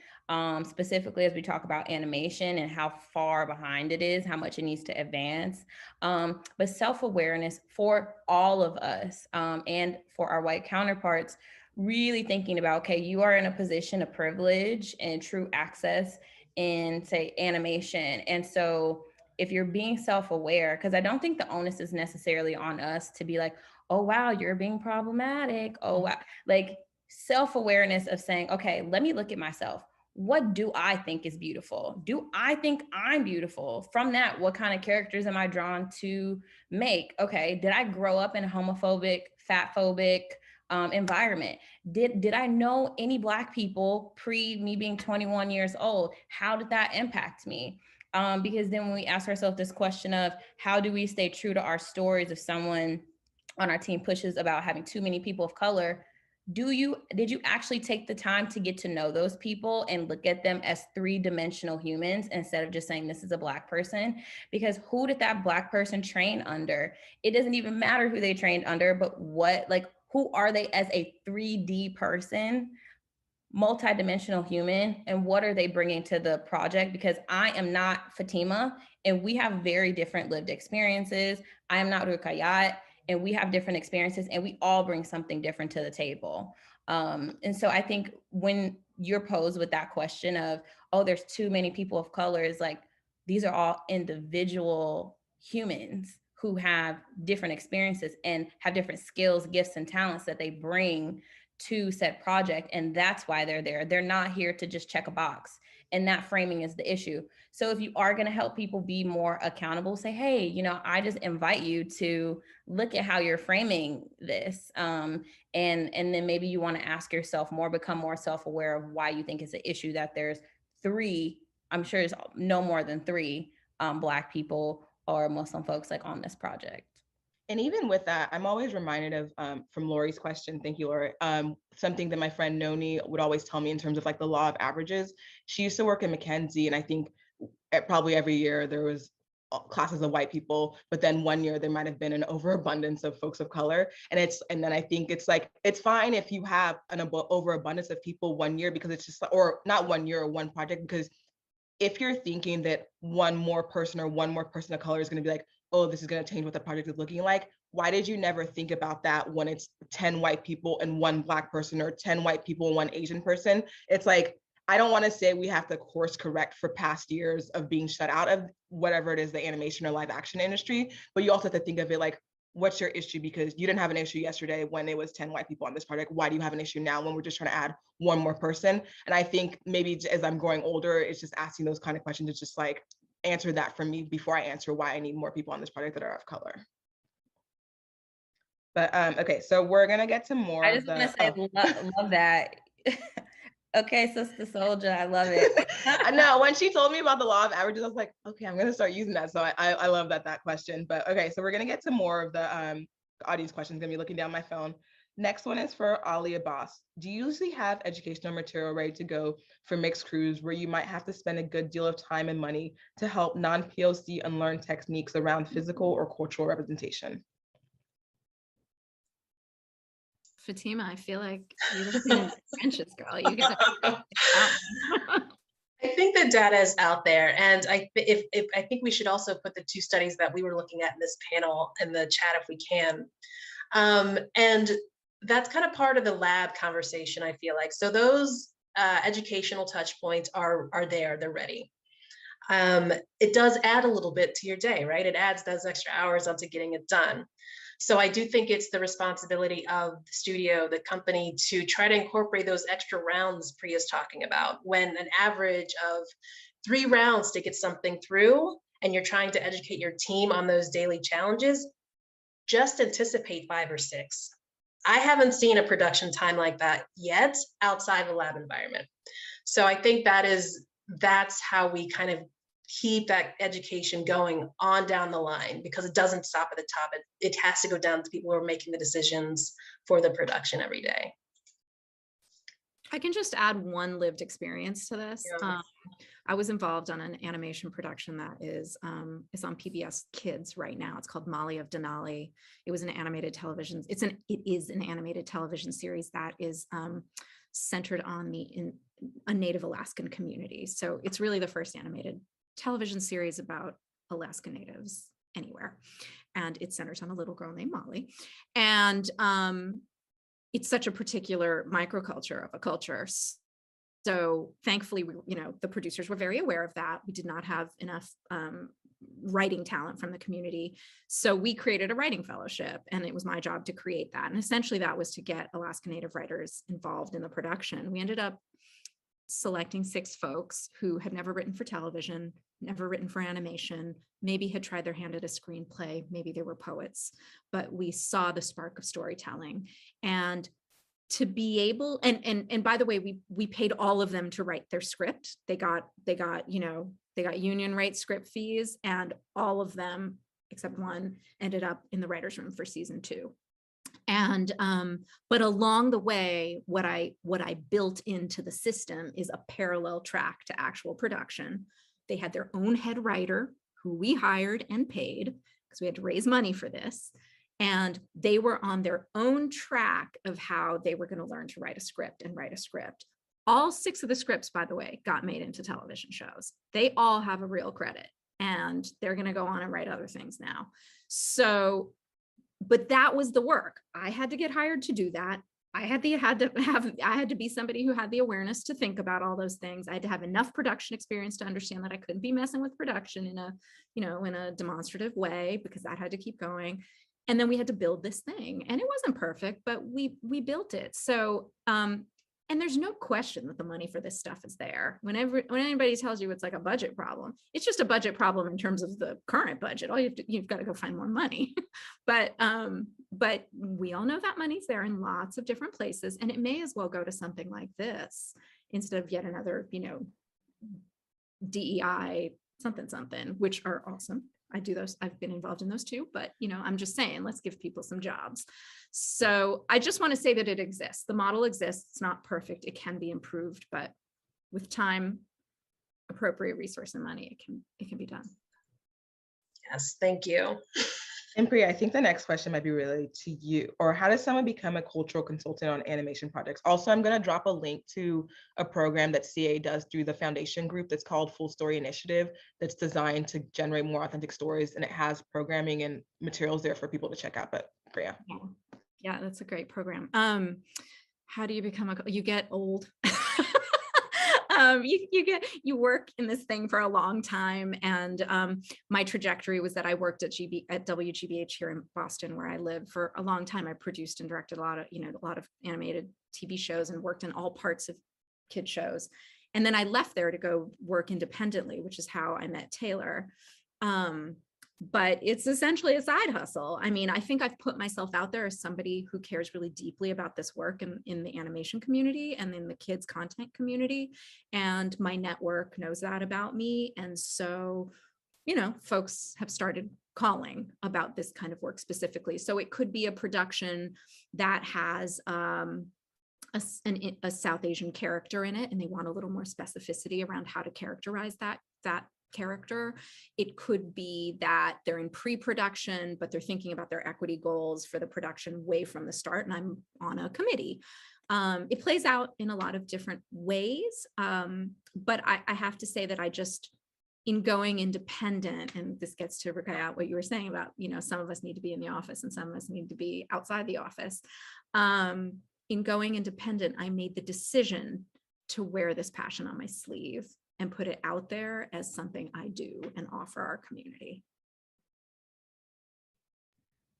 specifically as we talk about animation and how far behind it is, how much it needs to advance. But self-awareness for all of us, and for our white counterparts, really thinking about, okay, you are in a position of privilege and true access in, say, animation. And so if you're being self-aware, because I don't think the onus is necessarily on us to be like, oh, wow, you're being problematic. Oh, wow. Like self-awareness of saying, okay, let me look at myself. What do I think is beautiful? Do I think I'm beautiful? From that, what kind of characters am I drawn to make? Okay, did I grow up in a homophobic, fatphobic environment? Did I know any Black people pre me being 21 years old? How did that impact me? Because then when we ask ourselves this question of how do we stay true to our stories if someone on our team pushes about having too many people of color, did you actually take the time to get to know those people and look at them as three-dimensional humans instead of just saying this is a Black person? Because who did that Black person train under? It doesn't even matter who they trained under, but who are they as a 3D person, multidimensional human, and what are they bringing to the project? Because I am not Fatima, and we have very different lived experiences. I am not Rukayat, and we have different experiences, and we all bring something different to the table. And so I think when you're posed with that question of, oh, there's too many people of color, is like, these are all individual humans who have different experiences and have different skills, gifts, and talents that they bring to said project. And that's why they're there. They're not here to just check a box. And that framing is the issue. So if you are going to help people be more accountable, say, hey, I just invite you to look at how you're framing this. And then maybe you want to ask yourself more, become more self-aware of why you think it's an issue that there's three, I'm sure it's no more than three Black people or Muslim folks like on this project. And even with that, I'm always reminded of, from Lori's question, thank you, Lori, something that my friend Noni would always tell me in terms of like the law of averages. She used to work in McKinsey, and I think probably every year there was classes of white people, but then one year there might have been an overabundance of folks of color. And then I think it's like, it's fine if you have an overabundance of people one year, because it's just, or not 1 year or one project, because if you're thinking that one more person of color is going to be like, oh, this is going to change what the project is looking like, why did you never think about that when it's 10 white people and one Black person, or 10 white people and one Asian person? It's like, I don't want to say we have to course correct for past years of being shut out of whatever it is, the animation or live action industry, but you also have to think of it like, what's your issue? Because you didn't have an issue yesterday when it was 10 white people on this project. Why do you have an issue now when we're just trying to add one more person? And I think maybe as I'm growing older, it's just asking those kind of questions. It's just like, answer that for me before I answer why I need more people on this project that are of color. But okay, so we're gonna get to more. I just want to say, love that. Okay, Sister Soldier, I love it. No, when she told me about the law of averages, I was like, okay, I'm gonna start using that. So I love that question. But okay, so we're gonna get to more of the audience questions. I'm gonna be looking down my phone. Next one is for Ali Abbas. Do you usually have educational material ready to go for mixed crews where you might have to spend a good deal of time and money to help non-POC unlearn techniques around physical or cultural representation? Fatima, I feel like you're just in the trenches, girl. You get to I think the data is out there, and I think we should also put the two studies that we were looking at in this panel in the chat if we can. And that's kind of part of the lab conversation, I feel like. So those educational touch points are there, they're ready. It does add a little bit to your day, right? It adds those extra hours onto getting it done. So I do think it's the responsibility of the studio, the company, to try to incorporate those extra rounds Priya's talking about. When an average of 3 rounds to get something through, and you're trying to educate your team on those daily challenges, just anticipate 5 or 6. I haven't seen a production time like that yet outside of a lab environment. So I think that's how we kind of keep that education going on down the line, because it doesn't stop at the top. It has to go down to people who are making the decisions for the production every day. I can just add one lived experience to this. Yeah. I was involved on an animation production that is on PBS Kids right now. It's called Molly of Denali. It was an animated television. It is an animated television series that is centered on a Native Alaskan community. So it's really the first animated television series about Alaska Natives anywhere. And it centers on a little girl named Molly. And it's such a particular microculture of a culture. So thankfully, the producers were very aware of that. We did not have enough writing talent from the community. So we created a writing fellowship, and it was my job to create that. And essentially that was to get Alaska Native writers involved in the production. We ended up selecting 6 folks who had never written for television, never written for animation, maybe had tried their hand at a screenplay, maybe they were poets, but we saw the spark of storytelling. And to be able, and by the way, we paid all of them to write their script. They got union rate script fees, and all of them except one ended up in the writer's room for season 2. And but along the way, what I built into the system is a parallel track to actual production. They had their own head writer who we hired and paid because we had to raise money for this. And they were on their own track of how they were going to learn to write a script and write a script. All 6 of the scripts, by the way, got made into television shows. They all have a real credit, and they're going to go on and write other things now. So, but that was the work. I had to get hired to do that. I had to be somebody who had the awareness to think about all those things. I had to have enough production experience to understand that I couldn't be messing with production in a demonstrative way, because that had to keep going. And then we had to build this thing, and it wasn't perfect, but we built it. So, and there's no question that the money for this stuff is there. When anybody tells you it's like a budget problem, it's just a budget problem in terms of the current budget. You've got to go find more money. But we all know that money's there in lots of different places, and it may as well go to something like this instead of yet another, DEI something, which are awesome. I do those. I've been involved in those too, but I'm just saying, let's give people some jobs. So I just want to say that it exists. The model exists. It's not perfect. It can be improved, but with time, appropriate resource and money, it can be done. Yes, thank you. And Priya, I think the next question might be related to you, or how does someone become a cultural consultant on animation projects? Also, I'm going to drop a link to a program that CA does through the foundation group that's called Full Story Initiative, that's designed to generate more authentic stories, and it has programming and materials there for people to check out. But Priya. Yeah, that's a great program. How do you become you get old? You work in this thing for a long time, and my trajectory was that I worked at WGBH here in Boston, where I live, for a long time. I produced and directed a lot of animated TV shows and worked in all parts of kid shows, and then I left there to go work independently, which is how I met Taylor. But it's essentially a side hustle. I mean, I think I've put myself out there as somebody who cares really deeply about this work in the animation community and in the kids content community. And my network knows that about me. And so, folks have started calling about this kind of work specifically. So it could be a production that has a South Asian character in it, and they want a little more specificity around how to characterize that character. It could be that they're in pre-production, but they're thinking about their equity goals for the production way from the start, and I'm on a committee. It plays out in a lot of different ways, but I have to say that I just, in going independent, and this gets to Ruqayyat, what you were saying about, some of us need to be in the office and some of us need to be outside the office. In going independent, I made the decision to wear this passion on my sleeve and put it out there as something I do and offer our community.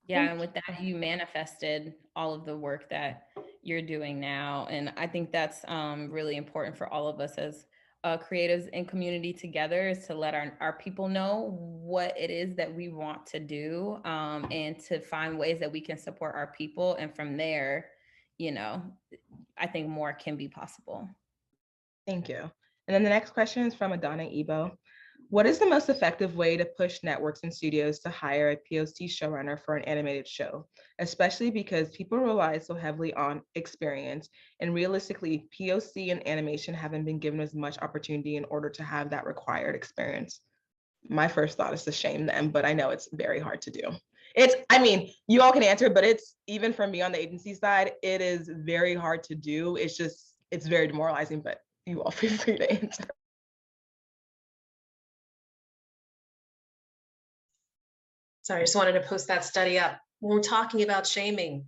Yeah, and with that, you manifested all of the work that you're doing now. And I think that's really important for all of us as creatives in community together, is to let our people know what it is that we want to do, and to find ways that we can support our people. And from there, I think more can be possible. Thank you. And then the next question is from Adana Ebo. What is the most effective way to push networks and studios to hire a POC showrunner for an animated show, especially because people rely so heavily on experience, and realistically, POC and animation haven't been given as much opportunity in order to have that required experience? My first thought is to shame them, but I know it's very hard to do. You all can answer, but it's, even for me on the agency side, it is very hard to do. It's very demoralizing, but you all feel free to answer. Sorry, I just wanted to post that study up. When we're talking about shaming,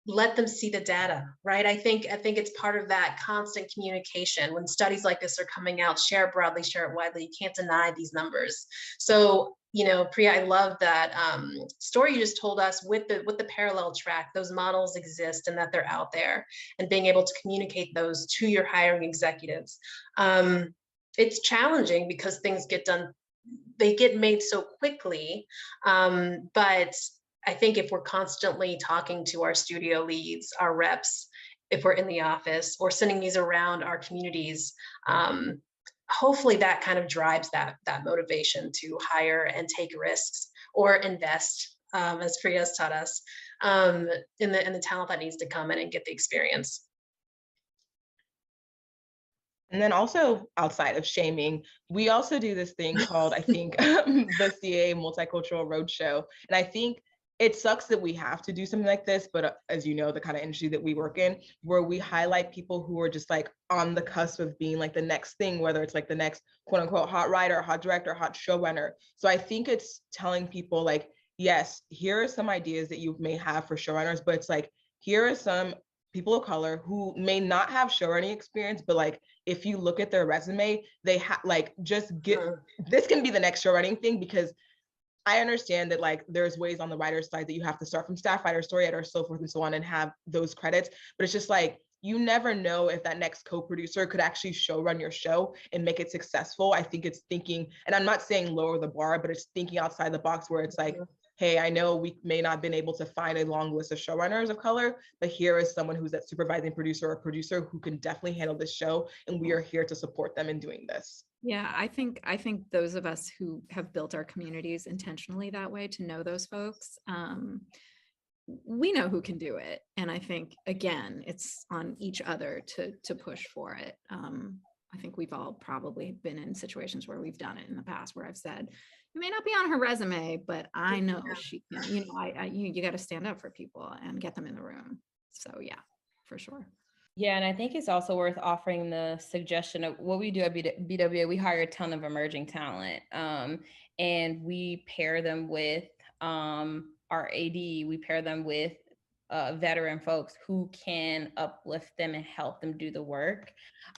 let them see the data, right? I think it's part of that constant communication. When studies like this are coming out, share it broadly, share it widely. You can't deny these numbers. So, Priya, I love that story you just told us with the parallel track. Those models exist and that they're out there, and being able to communicate those to your hiring executives. It's challenging because things get done, they get made so quickly, but I think if we're constantly talking to our studio leads, our reps, if we're in the office or sending these around our communities, hopefully that kind of drives that motivation to hire and take risks or invest, as Priya's taught us, in the talent that needs to come in and get the experience. And then also, outside of shaming, we also do this thing called, I think, the CA Multicultural Roadshow. And I think it sucks that we have to do something like this, but as you know, the kind of industry that we work in, where we highlight people who are just like on the cusp of being like the next thing, whether it's like the next quote unquote hot writer, hot director, hot showrunner. So I think it's telling people like, yes, here are some ideas that you may have for showrunners, but it's like, here are some people of color who may not have showrunning experience, but like, if you look at their resume, they have like, just get, this can be the next showrunning thing, because I understand that like there's ways on the writer's side that you have to start from staff writer, story editor, so forth and so on, and have those credits. But it's just like, you never know if that next co-producer could actually show run your show and make it successful. I think it's thinking, and I'm not saying lower the bar, but it's thinking outside the box, where it's like, hey, I know we may not have been able to find a long list of showrunners of color, but here is someone who's that supervising producer or producer who can definitely handle this show, and we are here to support them in doing this. Yeah, I think those of us who have built our communities intentionally that way, to know those folks, we know who can do it. And I think, again, it's on each other to push for it. I think we've all probably been in situations where we've done it in the past, where I've said, it may not be on her resume, but I know she can, you got to stand up for people and get them in the room. So yeah, for sure. Yeah, and I think it's also worth offering the suggestion of what we do at BWA. We hire a ton of emerging talent, and we pair them with our AD. We pair them with veteran folks who can uplift them and help them do the work.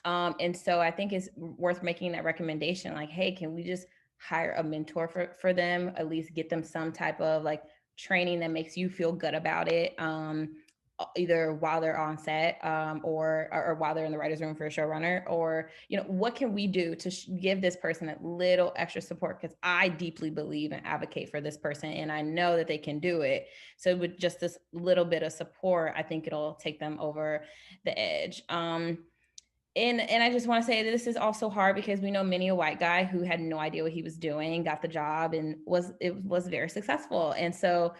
And so I think it's worth making that recommendation, like, hey, can we just hire a mentor for them, at least get them some type of like training that makes you feel good about it, either while they're on set, or while they're in the writer's room for a showrunner, or, what can we do to give this person a little extra support? Because I deeply believe and advocate for this person, and I know that they can do it. So with just this little bit of support, I think it'll take them over the edge. And I just want to say that this is also hard because we know many a white guy who had no idea what he was doing, got the job, and was very successful. And so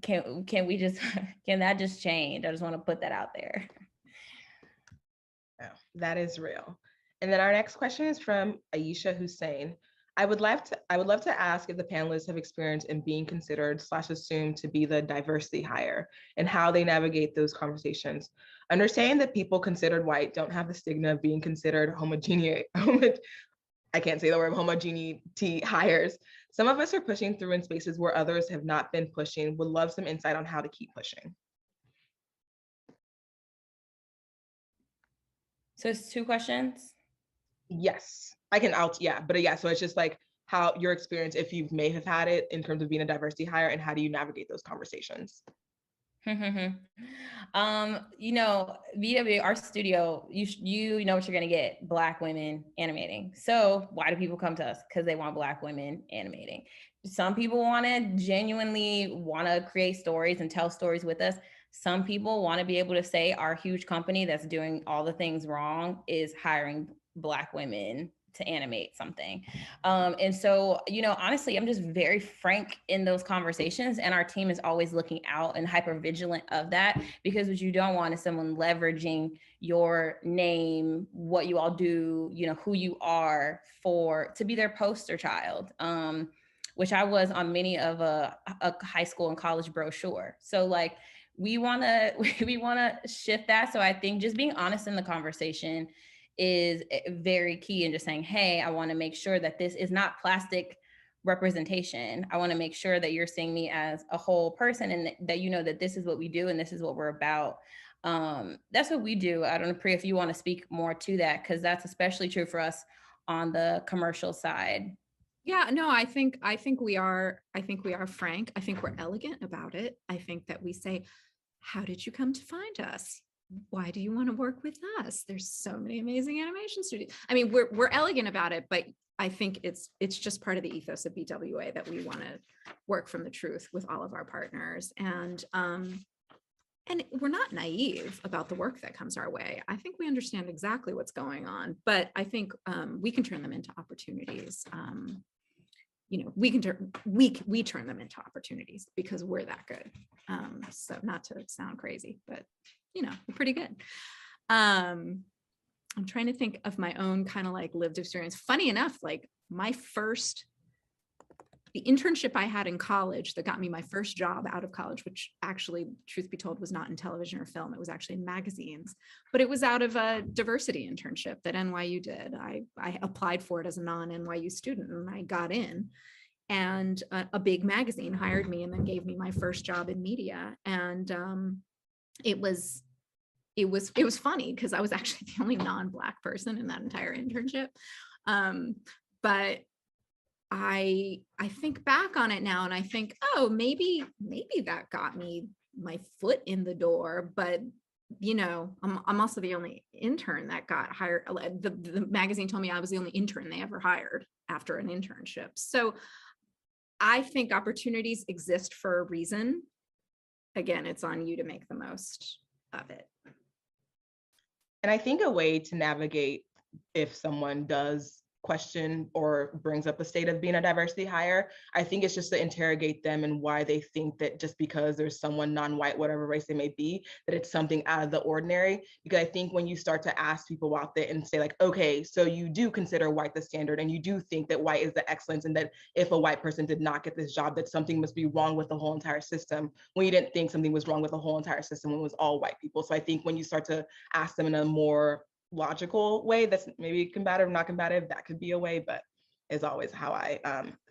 can that just change? I just want to put that out there. Oh, that is real. And then our next question is from Aisha Hussein. I would love to ask if the panelists have experience in being considered / assumed to be the diversity hire, and how they navigate those conversations. Understanding that people considered white don't have the stigma of being considered homogeneity hires. Some of us are pushing through in spaces where others have not been pushing. Would love some insight on how to keep pushing. So it's 2 questions? Yes, so it's just like how your experience, if you may have had it, in terms of being a diversity hire, and how do you navigate those conversations? BWA, our studio, you know what you're gonna get: Black women animating. So why do people come to us? Because they want Black women animating. Some people genuinely want to create stories and tell stories with us. Some people want to be able to say our huge company that's doing all the things wrong is hiring Black women to animate something. And so, honestly, I'm just very frank in those conversations, and our team is always looking out and hyper vigilant of that, because what you don't want is someone leveraging your name, what you all do, who you are, to be their poster child, which I was on many of a high school and college brochure. So like, we want to shift that. So I think just being honest in the conversation is very key, and just saying, hey, I want to make sure that this is not plastic representation. I want to make sure that you're seeing me as a whole person, and that that this is what we do and this is what we're about. That's what we do. I don't know, Priya, if you want to speak more to that, because that's especially true for us on the commercial side. Yeah, no, I think we are frank. I think we're elegant about it. I think that we say, how did you come to find us? Why do you want to work with us? There's so many amazing animation studios. I mean, we're elegant about it, but I think it's just part of the ethos of BWA that we want to work from the truth with all of our partners. And we're not naive about the work that comes our way. I think we understand exactly what's going on, but I think we can turn them into opportunities. We turn them into opportunities because we're that good. So not to sound crazy, but we're pretty good. I'm trying to think of my own kind of like lived experience. Funny enough, like the internship I had in college that got me my first job out of college, which actually, truth be told, was not in television or film. It was actually in magazines, but it was out of a diversity internship that NYU did. I applied for it as a non-NYU student, and I got in, and a big magazine hired me and then gave me my first job in media. And it was funny because I was actually the only non-Black person in that entire internship. But I think back on it now and I think, oh, maybe that got me my foot in the door, but I'm also the only intern that got hired. The magazine told me I was the only intern they ever hired after an internship. So I think opportunities exist for a reason. Again, it's on you to make the most of it. And I think a way to navigate if someone does question or brings up the state of being a diversity hire, I think it's just to interrogate them and why they think that just because there's someone non-white, whatever race they may be, that it's something out of the ordinary. Because I think when you start to ask people out there and say like, okay, so you do consider white the standard and you do think that white is the excellence, and that if a white person did not get this job, that something must be wrong with the whole entire system, when you didn't think something was wrong with the whole entire system when it was all white people. So I think when you start to ask them in a more logical way that's maybe combative, not combative, that could be a way, but is always how I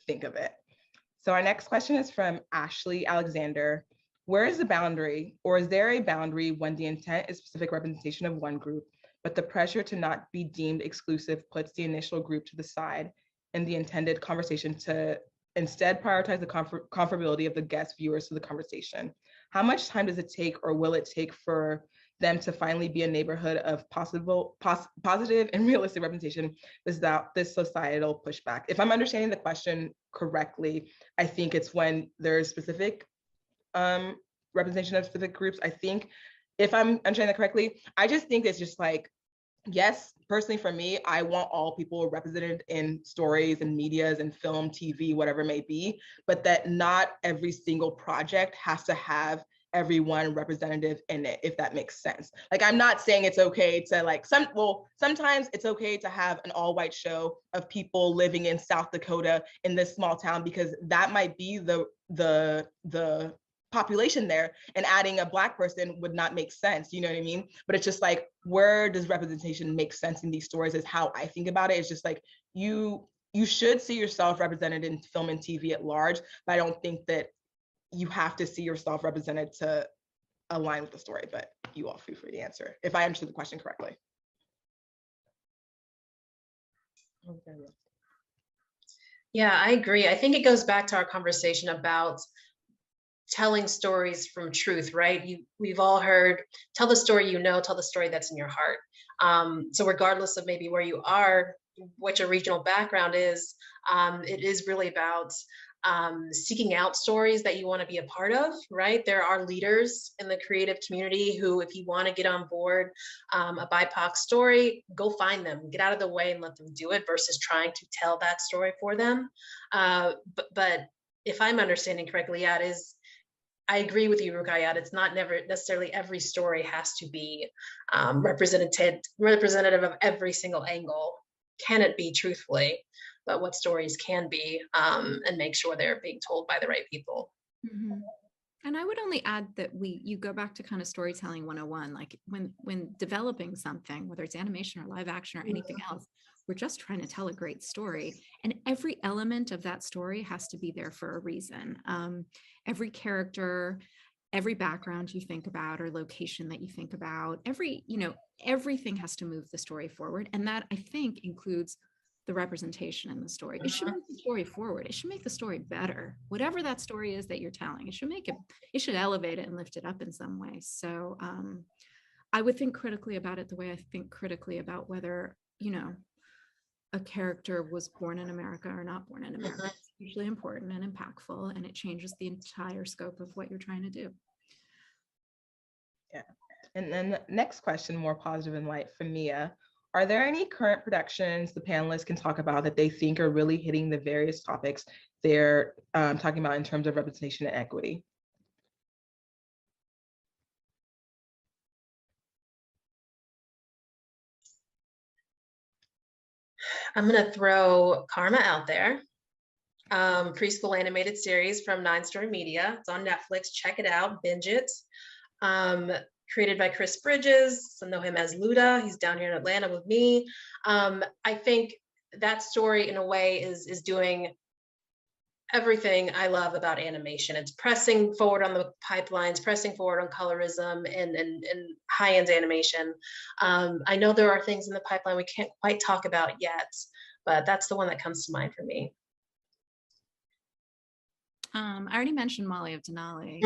think of it. So our next question is from Ashley Alexander. Where is the boundary, or is there a boundary when the intent is specific representation of one group, but the pressure to not be deemed exclusive puts the initial group to the side in the intended conversation to instead prioritize the comfortability of the guest viewers to the conversation? How much time does it take, or will it take, for them to finally be a neighborhood of positive and realistic representation without this societal pushback? If I'm understanding the question correctly, I think it's when there's specific representation of specific groups. I think if I'm understanding that correctly, I just think it's just like, yes, personally for me, I want all people represented in stories and medias and film, TV, whatever it may be, but that not every single project has to have everyone representative in it, if that makes sense. Like, I'm not saying it's okay to like sometimes it's okay to have an all-white show of people living in South Dakota in this small town, because that might be the population there, and adding a Black person would not make sense, you know what I mean? But it's just like, where does representation make sense in these stories is how I think about it. It's just like, you should see yourself represented in film and TV at large, but I don't think that you have to see yourself represented to align with the story. But you all feel free to answer if I understood the question correctly. Yeah, I agree. I think it goes back to our conversation about telling stories from truth, right? We've all heard, tell the story you know, tell the story that's in your heart. So regardless of maybe where you are, what your regional background is, it is really about seeking out stories that you want to be a part of, right? There are leaders in the creative community who, if you want to get on board a BIPOC story, go find them, get out of the way and let them do it versus trying to tell that story for them. But if I'm understanding correctly, yeah, it is. I agree with you, Rukayat. It's not never necessarily every story has to be representative of every single angle. Can it be, truthfully? But what stories can be, and make sure they're being told by the right people. Mm-hmm. And I would only add that you go back to kind of storytelling 101, like when developing something, whether it's animation or live action or anything else, we're just trying to tell a great story. And every element of that story has to be there for a reason. Every character, every background you think about or location that you think about, everything has to move the story forward. And that, I think, includes the representation in the story. It should move the story forward. It should make the story better. Whatever that story is that you're telling, it should elevate it and lift it up in some way. So I would think critically about it the way I think critically about whether, a character was born in America or not born in America. It's hugely important and impactful, and it changes the entire scope of what you're trying to do. Yeah. And then the next question, more positive and light, from Mia. Are there any current productions the panelists can talk about that they think are really hitting the various topics they're talking about in terms of representation and equity? I'm going to throw Karma out there. Preschool animated series from 9 Story Media. It's on Netflix. Check it out. Binge it. Created by Chris Bridges. I know him as Luda. He's down here in Atlanta with me. I think that story, in a way, is doing everything I love about animation. It's pressing forward on the pipelines, pressing forward on colorism and high-end animation. I know there are things in the pipeline we can't quite talk about yet, but that's the one that comes to mind for me. I already mentioned Molly of Denali,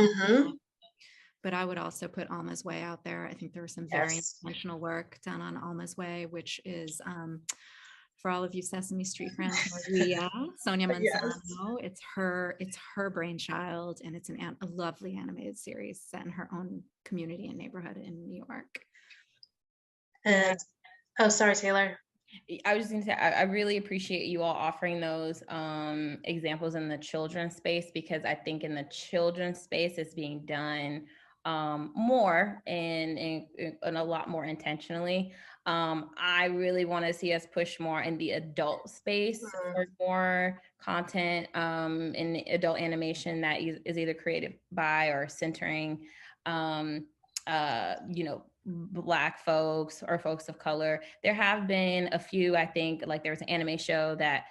but I would also put Alma's Way out there. I think there was some very intentional work done on Alma's Way, which is for all of you Sesame Street fans, Maria, Sonia Manzano. It's her brainchild, and it's a lovely animated series set in her own community and neighborhood in New York. And oh, sorry, Taylor. I was just going to say, I really appreciate you all offering those examples in the children's space, because I think in the children's space it's being done more and a lot more intentionally. I really want to see us push more in the adult space for more content in adult animation that is either created by or centering Black folks or folks of color. There have been a few, I think, like there was an anime show that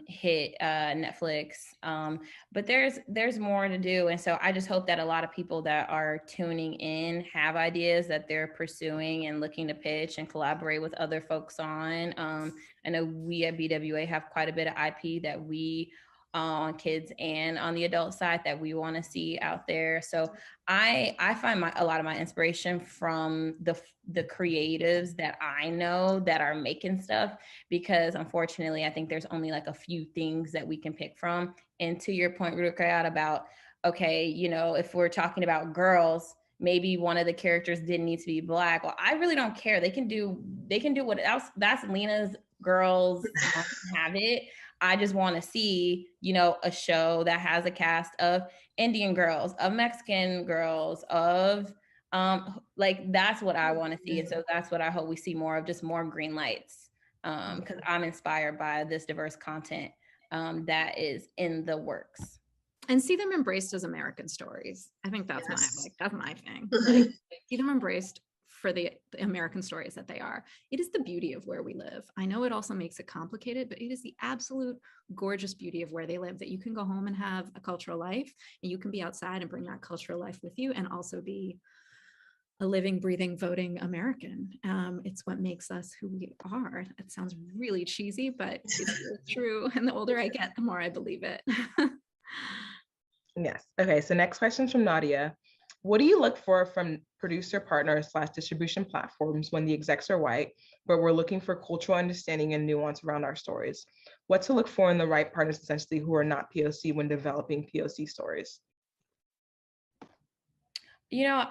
hit Netflix, but there's more to do. And so I just hope that a lot of people that are tuning in have ideas that they're pursuing and looking to pitch and collaborate with other folks on. I know we at BWA have quite a bit of IP that we on kids and on the adult side that we want to see out there. So I find a lot of my inspiration from the creatives that I know that are making stuff, because unfortunately I think there's only like a few things that we can pick from. And to your point, Rukayat, about okay, if we're talking about girls, maybe one of the characters didn't need to be Black. Well, I really don't care. They can do what else. That's Lena's girls have it. I just want to see, a show that has a cast of Indian girls, of Mexican girls, of that's what I want to see. And so that's what I hope we see more of, just more green lights, because I'm inspired by this diverse content that is in the works. And see them embraced as American stories. I think that's my thing. Like, see them embraced for the American stories that they are. It is the beauty of where we live. I know it also makes it complicated, but it is the absolute gorgeous beauty of where they live, that you can go home and have a cultural life, and you can be outside and bring that cultural life with you, and also be a living, breathing, voting American. It's what makes us who we are. It sounds really cheesy, but it's really true. And the older I get, the more I believe it. Yes. Okay. So next question from Nadia. What do you look for from producer partners / distribution platforms when the execs are white, but we're looking for cultural understanding and nuance around our stories? What to look for in the right partners, essentially, who are not POC when developing POC stories? You know,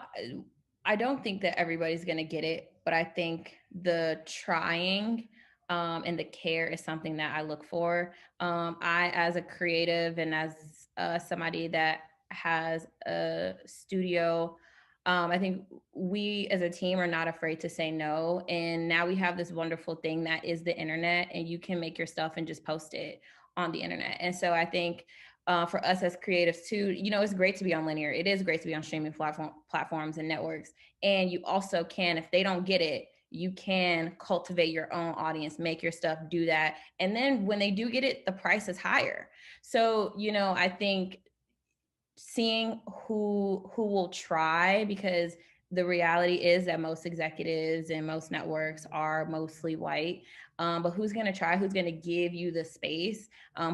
I don't think that everybody's going to get it, but I think the trying and the care is something that I look for. I, as a creative and as somebody that has a studio, I think we as a team are not afraid to say no. And now we have this wonderful thing that is the internet, and you can make your stuff and just post it on the internet. And so I think for us as creatives too, you know, it's great to be on linear. It is great to be on streaming platforms and networks. And you also can, if they don't get it, you can cultivate your own audience, make your stuff, do that. And then when they do get it, the price is higher. So, you know, I think seeing who will try, because the reality is that most executives and most networks are mostly white. But who's going to try? Who's going to give you the space?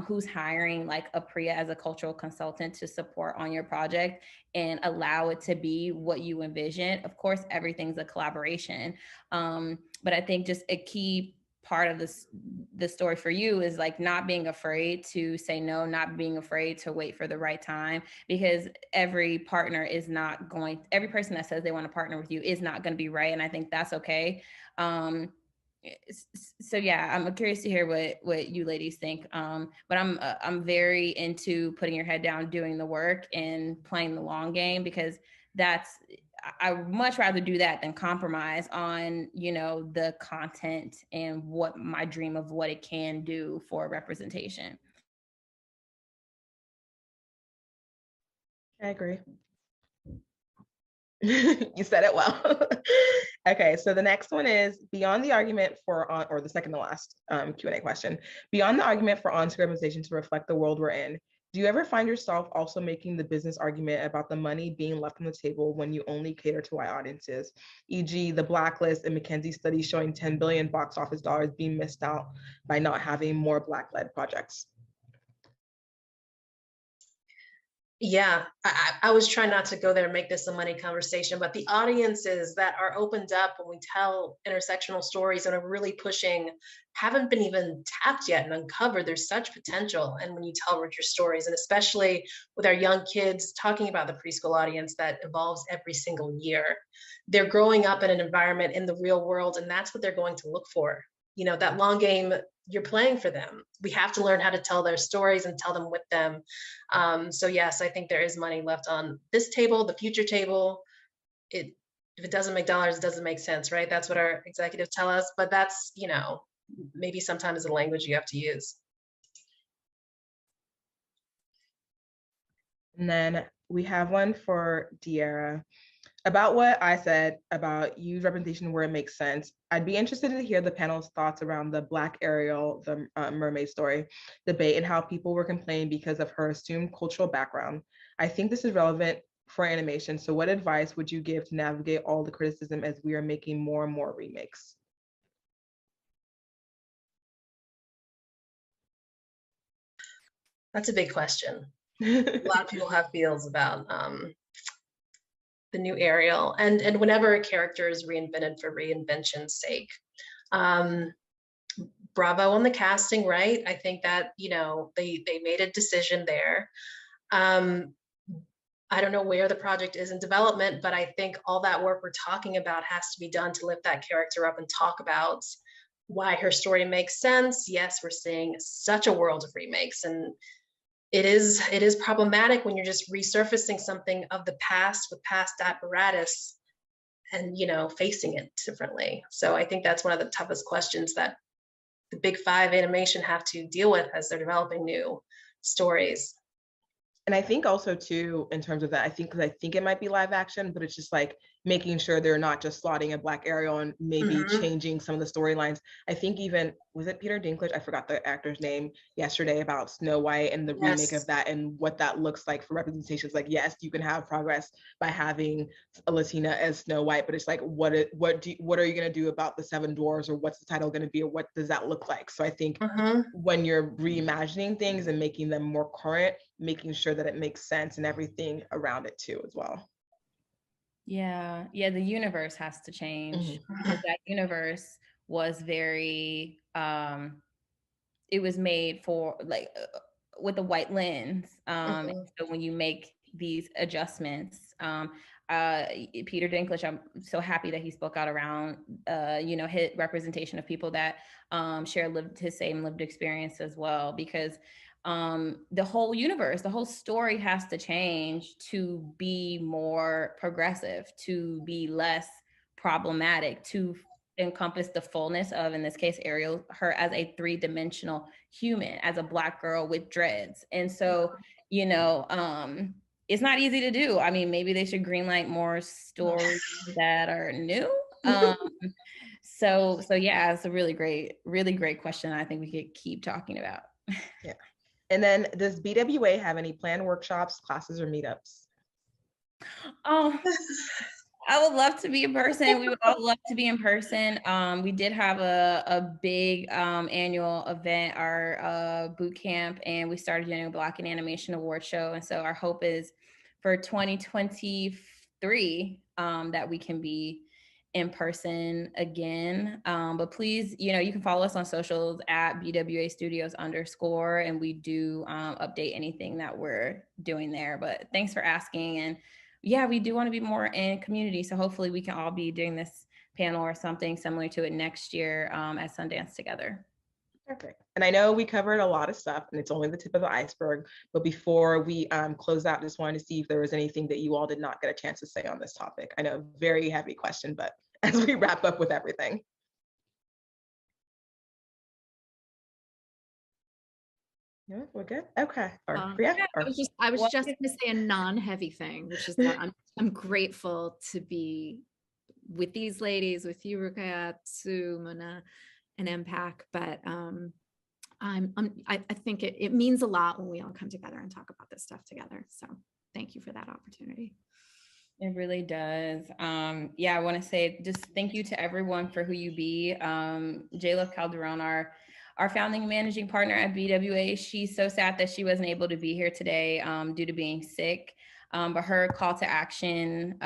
Who's hiring like a Priya as a cultural consultant to support on your project and allow it to be what you envision? Of course, everything's a collaboration. But I think just a key part of the story for you is like not being afraid to say no, not being afraid to wait for the right time, because every partner is not going, every person that says they want to partner with you is not going to be right. And I think that's okay. So yeah, I'm curious to hear what you ladies think. But I'm very into putting your head down, doing the work and playing the long game, because I would much rather do that than compromise on, you know, the content and what my dream of what it can do for representation. I agree. You said it well. Okay, so the next one is beyond the argument for or the second to last Q&A question. Beyond the argument for on-screen representation to reflect the world we're in, do you ever find yourself also making the business argument about the money being left on the table when you only cater to white audiences, e.g. the Blacklist and McKinsey study showing 10 billion box office dollars being missed out by not having more Black-led projects? Yeah, I was trying not to go there and make this a money conversation, but the audiences that are opened up when we tell intersectional stories and are really pushing haven't been even tapped yet and uncovered. There's such potential. And when you tell richer stories, and especially with our young kids, talking about the preschool audience that evolves every single year, they're growing up in an environment in the real world, and that's what they're going to look for. You know, that long game, you're playing for them. We have to learn how to tell their stories and tell them with them. So yes, I think there is money left on this table, the future table. If it doesn't make dollars, it doesn't make sense, right? That's what our executives tell us, but that's, you know, maybe sometimes the language you have to use. And then we have one for De'Ara. About what I said about use representation where it makes sense, I'd be interested to hear the panel's thoughts around the Black Ariel, the mermaid story debate, and how people were complaining because of her assumed cultural background. I think this is relevant for animation. So what advice would you give to navigate all the criticism as we are making more and more remakes? That's a big question. A lot of people have feels about the new Ariel, and whenever a character is reinvented for reinvention's sake. Bravo on the casting, right? I think that, you know, they made a decision there. I don't know where the project is in development, but I think all that work we're talking about has to be done to lift that character up and talk about why her story makes sense. Yes, we're seeing such a world of remakes, and it is problematic when you're just resurfacing something of the past with past apparatus and, you know, facing it differently. So I think that's one of the toughest questions that the big five animation have to deal with as they're developing new stories. And I think also too, in terms of that, I think it might be live action, but it's just like making sure they're not just slotting a Black Ariel and maybe changing some of the storylines. I think even, was it Peter Dinklage? I forgot the actor's name yesterday about Snow White and the remake of that and what that looks like for representations. Like, yes, you can have progress by having a Latina as Snow White, but it's like, what are you gonna do about the Seven Dwarfs, or what's the title gonna be, or what does that look like? So I think when you're reimagining things and making them more current, making sure that it makes sense and everything around it too as well. Yeah, the universe has to change because that universe was very it was made for like with a white lens. So when you make these adjustments, Peter Dinklage, I'm so happy that he spoke out around his representation of people that share his same lived experience as well, because the whole universe, the whole story has to change to be more progressive, to be less problematic, to encompass the fullness of, in this case, Ariel, her as a three-dimensional human, as a Black girl with dreads. And so, it's not easy to do. I mean, maybe they should greenlight more stories that are new. So yeah, it's a really great question. I think we could keep talking about. Yeah. And then does BWA have any planned workshops, classes, or meetups? Oh, I would love to be in person. We would all love to be in person. We did have a big annual event, our boot camp, and we started doing a Black and Animation Award show. And so our hope is for 2023 that we can be in person again. But please, you can follow us on socials at BWA Studios _, and we do update anything that we're doing there. But thanks for asking. And yeah, we do want to be more in community. So hopefully we can all be doing this panel or something similar to it next year at Sundance together. Perfect. And I know we covered a lot of stuff and it's only the tip of the iceberg, but before we close out, just wanted to see if there was anything that you all did not get a chance to say on this topic. I know, very heavy question, but as we wrap up with everything. Yeah, we're good. Okay. I was just going to say a non-heavy thing, which is that I'm grateful to be with these ladies, with you, Ruqayyat, Sue, Mona, and MPAC. But I think it means a lot when we all come together and talk about this stuff together. So thank you for that opportunity. It really does. Yeah, I want to say just thank you to everyone for who you be. J-Love Calderon, our founding and managing partner at BWA, she's so sad that she wasn't able to be here today due to being sick. But her call to action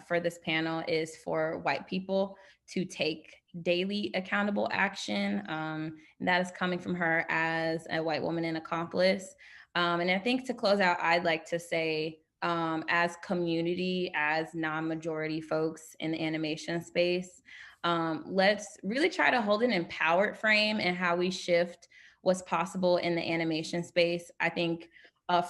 for this panel is for white people to take daily accountable action. And that is coming from her as a white woman and accomplice. And I think to close out, I'd like to say, as community, as non-majority folks in the animation space, let's really try to hold an empowered frame in how we shift what's possible in the animation space. I think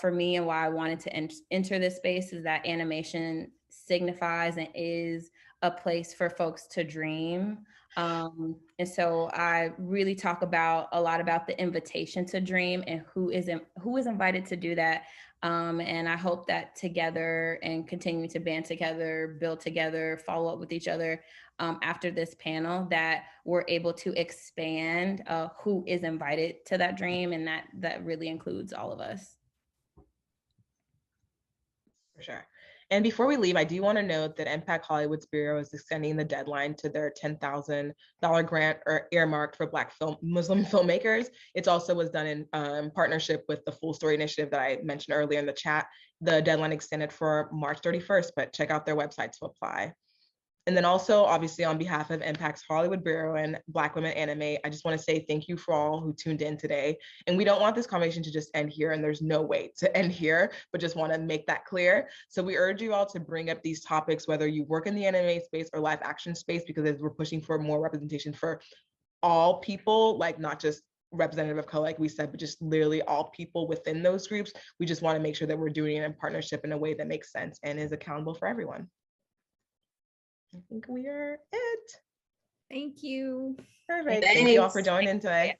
for me, and why I wanted to enter this space, is that animation signifies and is a place for folks to dream. And so I really talk a lot about the invitation to dream and who is invited to do that. And I hope that together, and continue to band together, build together, follow up with each other after this panel, that we're able to expand who is invited to that dream, and that really includes all of us. For sure. And before we leave, I do want to note that MPAC Hollywood Bureau is extending the deadline to their $10,000 grant or earmarked for Black Muslim filmmakers. It also was done in partnership with the Full Story Initiative that I mentioned earlier in the chat. The deadline extended for March 31st, but check out their website to apply. And then also, obviously, on behalf of MPAC's Hollywood Bureau and Black Women Animate, I just want to say thank you for all who tuned in today. And we don't want this conversation to just end here, and there's no way to end here, but just want to make that clear. So we urge you all to bring up these topics, whether you work in the anime space or live action space, because as we're pushing for more representation for all people, like not just representative of color, like we said, but just literally all people within those groups. We just want to make sure that we're doing it in partnership in a way that makes sense and is accountable for everyone. I think we are it. Thank you. Perfect. Thank you all for joining today.